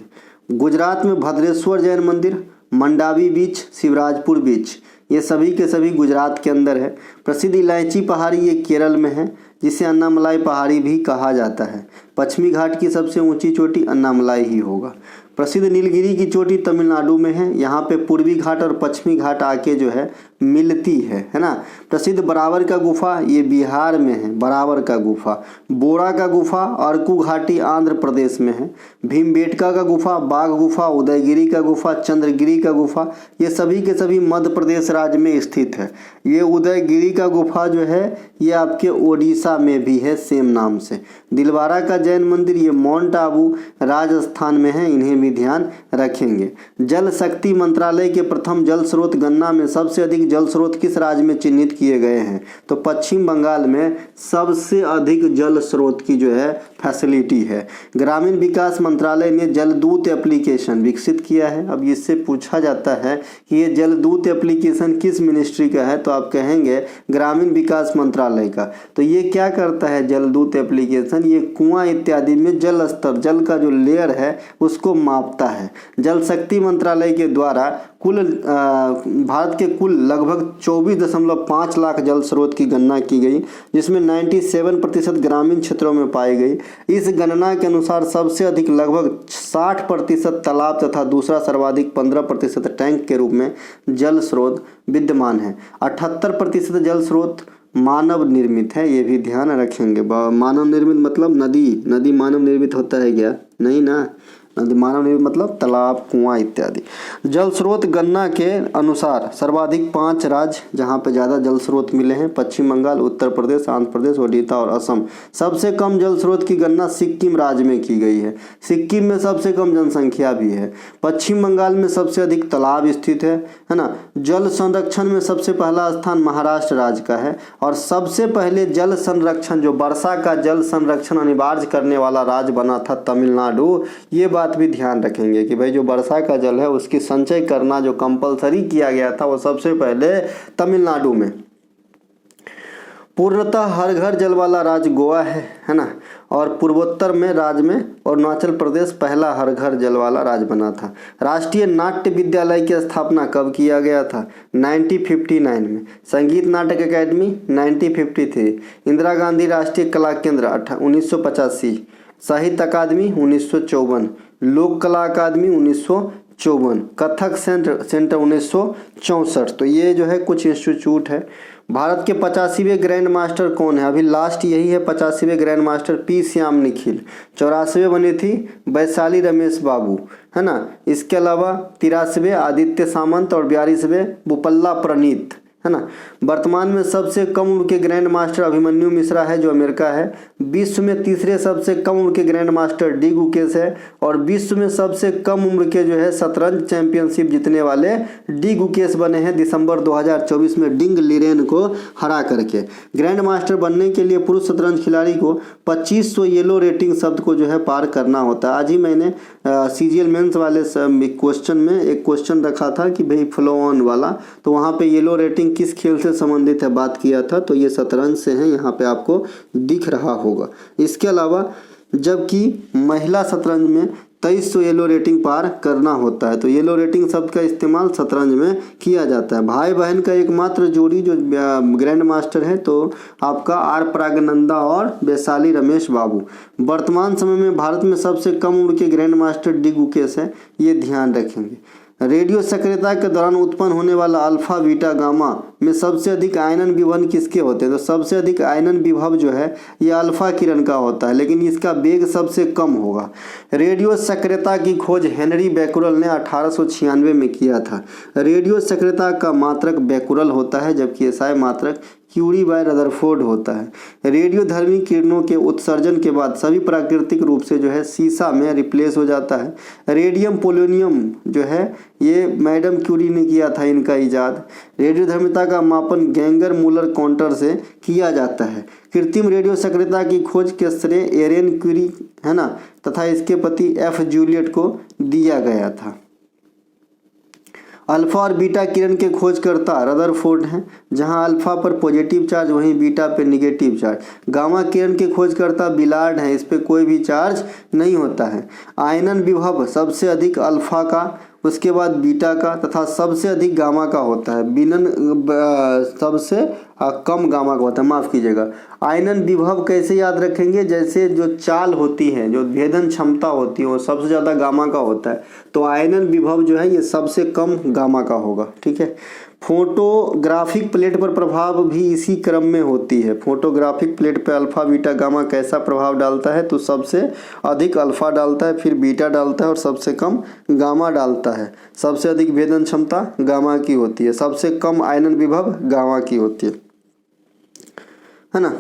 S1: गुजरात में भद्रेश्वर जैन मंदिर, मंडावी बीच, शिवराजपुर बीच, ये सभी के सभी गुजरात के अंदर है। प्रसिद्ध इलायची पहाड़ी ये केरल में है, जिसे अन्नामलाई पहाड़ी भी कहा जाता है। पश्चिमी घाट की सबसे ऊंची चोटी अन्नामलाई ही होगा। प्रसिद्ध नीलगिरी की चोटी तमिलनाडु में है। यहाँ पे पूर्वी घाट और पश्चिमी घाट आके जो है मिलती है ना। प्रसिद्ध बराबर का गुफा ये बिहार में है, बराबर का गुफा। बोरा का गुफा अरकू घाटी आंध्र प्रदेश में है। भीमबेटका का गुफा, बाघ गुफा, उदयगिरी का गुफा, चंद्रगिरी का गुफा, ये सभी के सभी मध्य प्रदेश राज्य में स्थित है। ये उदयगिरी का गुफा जो है ये आपके ओडिशा में भी है सेम नाम से। दिलवारा का जैन मंदिर ये माउंट आबू राजस्थान में है, इन्हें भी ध्यान रखेंगे। जल शक्ति मंत्रालय के प्रथम जल स्रोत गन्ना में सबसे अधिक जल स्रोत किस राज्य में चिन्हित किए गए हैं? तो पश्चिम बंगाल में सबसे अधिक जल स्रोत की जो है फैसिलिटी है। ग्रामीण विकास मंत्रालय ने जलदूत एप्लीकेशन विकसित किया है। अब इससे पूछा जाता है कि ये जलदूत एप्लीकेशन किस मिनिस्ट्री का है, तो आप कहेंगे ग्रामीण विकास मंत्रालय का। तो ये क्या करता है जलदूत एप्लीकेशन? ये कुआं इत्यादि में जल स्तर, जल का जो लेयर है उसको मापता है। जल शक्ति मंत्रालय के द्वारा कुल भारत के कुल लगभग 24.5 लाख जल स्रोत की गणना की गई, जिसमें 97% ग्रामीण क्षेत्रों में पाई गई। इस गणना के अनुसार सबसे अधिक लगभग 60% तालाब तथा दूसरा सर्वाधिक 15% टैंक के रूप में जल स्रोत विद्यमान है। 78% जल स्रोत मानव निर्मित है, ये भी ध्यान रखेंगे। मानव निर्मित मतलब नदी मानव निर्मित होता है क्या? नहीं ना। नदी मानव निर्मित मतलब तालाब, कुआं इत्यादि। जल स्रोत गणना के अनुसार सर्वाधिक 5 राज्य जहां पे ज़्यादा जल स्रोत मिले हैं: पश्चिम बंगाल, उत्तर प्रदेश, आंध्र प्रदेश, ओडिशा और असम। सबसे कम जल स्रोत की गणना सिक्किम राज्य में की गई है। सिक्किम में सबसे कम जनसंख्या भी है। पश्चिम बंगाल में सबसे अधिक तालाब स्थित है ना। जल संरक्षण में सबसे पहला स्थान महाराष्ट्र राज्य का है। और सबसे पहले जल संरक्षण, जो वर्षा का जल संरक्षण अनिवार्य करने वाला राज्य बना था तमिलनाडु। ये बात भी ध्यान रखेंगे कि भाई जो वर्षा का जल है उसकी संचय करना जो कंपलसरी किया गया था वो सबसे पहले तमिलनाडु में। पूर्णतः हर घर जल वाला राज्य गोवा है ना। और पूर्वोत्तर में राज्य में अरुणाचल प्रदेश पहला हर घर जल वाला राज्य बना था। राष्ट्रीय नाट्य विद्यालय की स्थापना कब किया गया था? 1959 में। संगीत नाटक अकेडमी 1953। इंदिरा गांधी राष्ट्रीय कला केंद्र 1985। साहित्य अकादमी 1954। लोक कला अकादमी 1954। कथक सेंटर 1964। तो ये जो है कुछ इंस्टीट्यूट है। भारत के 85वें ग्रैंड मास्टर कौन है? अभी लास्ट यही है 85वें grand master P Shyam Nikhil. 84वें बनी थी वैशाली रमेश बाबू, है ना। इसके अलावा 83वें आदित्य सामंत और 42वें बुपल्ला प्रणीत, है ना। वर्तमान में सबसे कम उम्र के ग्रैंड मास्टर अभिमन्यु मिश्रा है जो अमेरिका है। विश्व में तीसरे सबसे कम उम्र के ग्रैंड मास्टर डी गुकेश है। और विश्व में सबसे कम उम्र के जो है शतरंज चैंपियनशिप जीतने वाले डी गुकेश बने हैं दिसंबर 2024 में डिंग लिरेन को हरा करके। ग्रैंड मास्टर बनने के लिए पुरुष शतरंज खिलाड़ी को 2500 येलो रेटिंग शब्द को जो है पार करना होता है। आज ही मैंने CGL मेंस वाले क्वेश्चन में एक क्वेश्चन रखा था कि भाई फ्लो ऑन वाला, तो वहाँ पे येलो रेटिंग किस खेल से संबंधित है बात किया था, तो ये शतरंज से है, यहाँ पे आपको दिख रहा होगा। इसके अलावा जबकि महिला शतरंज में 2300 येलो रेटिंग पार करना होता है, तो येलो रेटिंग शब्द का इस्तेमाल शतरंज में किया जाता है। भाई बहन का एकमात्र जोड़ी जो ग्रैंड मास्टर है तो आपका आर प्रागनंदा और वैशाली रमेश बाबू। वर्तमान समय में भारत में सबसे कम उम्र के ग्रैंड मास्टर डी गुकेश है, ये ध्यान रखेंगे। रेडियो सक्रियता के दौरान उत्पन्न होने वाला अल्फा बीटा गामा में सबसे अधिक आयनन विभव किसके होते हैं? तो सबसे अधिक आयनन विभव जो है ये अल्फा किरण का होता है, लेकिन इसका वेग सबसे कम होगा। रेडियो सक्रियता की खोज हेनरी बैकुरल ने 1896 में किया था। रेडियो सक्रियता का मात्रक बैकुरल होता है, जबकि एसआई मात्रक क्यूरी बाय रदरफोर्ड होता है। रेडियोधर्मी किरणों के उत्सर्जन के बाद सभी प्राकृतिक रूप से जो है सीसा में रिप्लेस हो जाता है। रेडियम पोलोनियम जो है ये मैडम क्यूरी ने किया था इनका इजाद। रेडियोधर्मिता का मापन गैंगर मूलर काउंटर से किया जाता है। कृत्रिम रेडियो सक्रियता की खोज के श्रेय एरेन क्यूरी, है ना, तथा इसके पति एफ जूलियट को दिया गया था। अल्फा और बीटा किरण के खोजकर्ता रदरफोर्ड हैं, जहां अल्फा पर पॉजिटिव चार्ज वहीं बीटा पे निगेटिव चार्ज। गामा किरण के खोजकर्ता बिलार्ड हैं, इस पे कोई भी चार्ज नहीं होता है। आयनन विभव सबसे अधिक अल्फा का उसके बाद बीटा का, तथा सबसे अधिक गामा का होता है। विनन सबसे कम गामा का होता है, माफ़ कीजिएगा। आयनन विभव कैसे याद रखेंगे, जैसे जो चाल होती है, जो भेदन क्षमता होती है, वो सबसे ज़्यादा गामा का होता है, तो आयनन विभव जो है ये सबसे कम गामा का होगा। ठीक है। फोटोग्राफिक प्लेट पर प्रभाव भी इसी क्रम में होती है। फोटोग्राफिक प्लेट पर अल्फा बीटा गामा कैसा प्रभाव डालता है, तो सबसे अधिक अल्फा डालता है, फिर बीटा डालता है और सबसे कम गामा डालता है। सबसे अधिक भेदन क्षमता गामा की होती है, सबसे कम आयनन विभव गामा की होती है ना।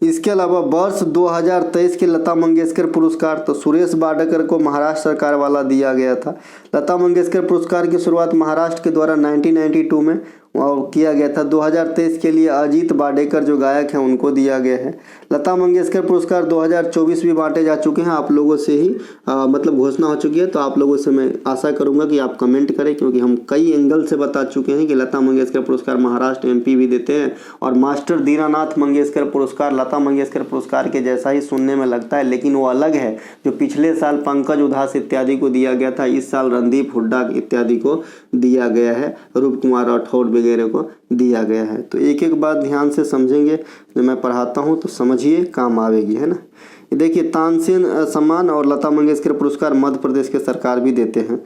S1: इसके अलावा वर्ष 2023 के लता मंगेशकर पुरस्कार, तो सुरेश वाडकर को महाराष्ट्र सरकार वाला दिया गया था। लता मंगेशकर पुरस्कार की शुरुआत महाराष्ट्र के द्वारा 1992 में किया गया था। 2023 के लिए अजीत वाडेकर जो गायक हैं उनको दिया गया है। लता मंगेशकर पुरस्कार 2024 भी बांटे जा चुके हैं, आप लोगों से ही मतलब घोषणा हो चुकी है। तो आप लोगों से मैं आशा करूंगा कि आप कमेंट करें, क्योंकि हम कई एंगल से बता चुके हैं कि लता मंगेशकर पुरस्कार महाराष्ट्र MP भी देते हैं, और मास्टर दीनानाथ मंगेशकर पुरस्कार लता मंगेशकर पुरस्कार के जैसा ही सुनने में लगता है, लेकिन वो अलग है। जो पिछले साल पंकज उधास इत्यादि को दिया गया था, इस साल रणदीप हुड्डा इत्यादि को दिया गया है, रूप कुमार राठौड़ वगैरह को दिया गया है। तो एक एक बात ध्यान से समझेंगे, जब मैं पढ़ाता हूँ तो समझिए, काम आवेगी, है ना। ये देखिए, तानसेन सम्मान और लता मंगेशकर पुरस्कार मध्य प्रदेश के सरकार भी देते हैं।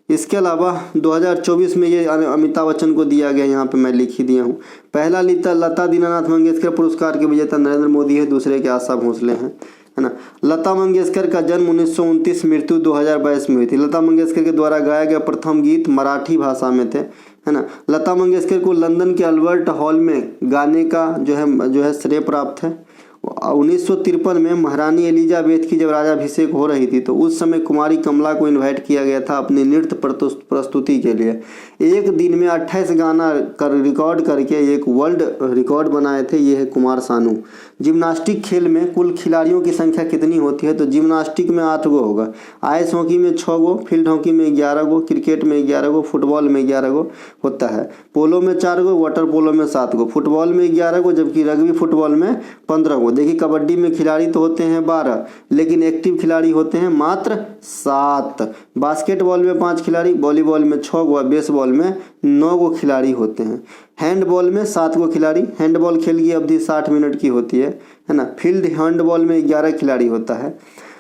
S1: इसके अलावा 2024 में ये अमिताभ बच्चन को दिया गया, यहाँ पे मैं लिख ही दिया हूँ। पहला लता दीनानाथ मंगेशकर पुरस्कार के विजेता नरेंद्र मोदी है, दूसरे के आशा भोसले हैं, है ना। लता मंगेशकर का जन्म 1929, मृत्यु 2022 में हुई थी। लता मंगेशकर के द्वारा गाया गया प्रथम गीत मराठी भाषा में थे, है ना। लता मंगेशकर को लंदन के अल्बर्ट हॉल में गाने का जो है श्रेय प्राप्त है। 1953 में महारानी एलिजाबेथ की जब राजाभिषेक हो रही थी, तो उस समय कुमारी कमला को इनवाइट किया गया था अपनी नृत्य प्रस्तुति के लिए। एक दिन में 28 गाना रिकॉर्ड करके एक वर्ल्ड रिकॉर्ड बनाए थे, ये है कुमार सानू। जिम्नास्टिक खेल में कुल खिलाड़ियों की संख्या कितनी होती है, तो जिम्नास्टिक में 8 गो होगा, आइस हॉकी में 6 गो, फील्ड हॉकी में 11 गो, क्रिकेट में 11 गो, फुटबॉल में 11 गो होता है, पोलो में 4 गो, वाटर पोलो में 7 गो, फुटबॉल में 11 गो, जबकि रग्बी फुटबॉल में 15 गो। देखिए, कबड्डी में खिलाड़ी तो होते हैं 12, लेकिन एक्टिव खिलाड़ी होते हैं मात्र 7। बास्केटबॉल में 5 खिलाड़ी, वॉलीबॉल में 6 गो, बेसबॉल में 9 गो खिलाड़ी होते हैं। हैंडबॉल में 7 गो खिलाड़ी, हैंडबॉल खेल की अवधि 60 मिनट की होती है ना। फील्ड हैंडबॉल में 11 खिलाड़ी होता है।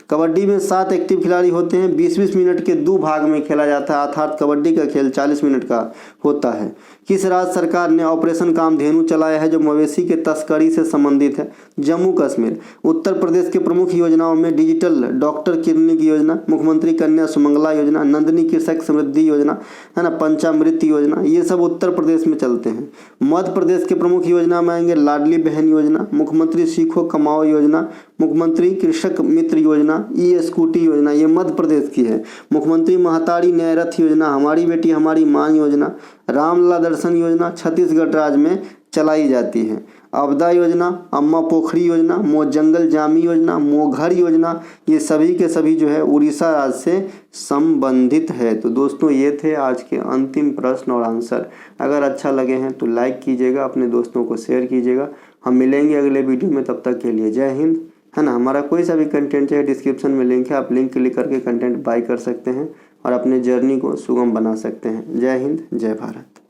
S1: कबड्डी में 7 एक्टिव खिलाड़ी होते हैं। 20-20 मिनट के 2 भाग में खेला जाता है, अर्थात कबड्डी का खेल 40 मिनट का होता है। किस राज्य सरकार ने ऑपरेशन कामधेनु चलाया है, जो मवेशी के तस्करी से संबंधित है? जम्मू कश्मीर। उत्तर प्रदेश के प्रमुख योजनाओं में डिजिटल डॉक्टर क्लिनिक योजना, मुख्यमंत्री कन्या सुमंगला योजना, नंदिनी कृषक समृद्धि योजना, है ना, पंचामृत योजना, ये सब उत्तर प्रदेश में चलते हैं। मध्य प्रदेश के प्रमुख योजना में आएंगे लाडली बहन योजना, मुख्यमंत्री सीखो कमाओ योजना, मुख्यमंत्री कृषक मित्र योजना, ई-स्कूटी योजना, ये मध्य प्रदेश की है। मुख्यमंत्री महतारी न्याय रथ योजना, हमारी बेटी हमारी मां योजना, रामलला दर्शन योजना छत्तीसगढ़ राज्य में चलाई जाती है। आपदा योजना, अम्मा पोखरी योजना, मो जंगल जामी योजना, मोघर योजना, ये सभी के सभी जो है उड़ीसा राज्य से संबंधित है। तो दोस्तों, ये थे आज के अंतिम प्रश्न और आंसर। अगर अच्छा लगे हैं तो लाइक कीजिएगा, अपने दोस्तों को शेयर कीजिएगा। हम मिलेंगे अगले वीडियो में, तब तक के लिए जय हिंद, है ना। हमारा कोई सा भी कंटेंट चाहिए, डिस्क्रिप्शन में लिंक है, आप लिंक क्लिक करके कंटेंट बाय कर सकते हैं और अपने जर्नी को सुगम बना सकते हैं। जय हिंद, जय भारत।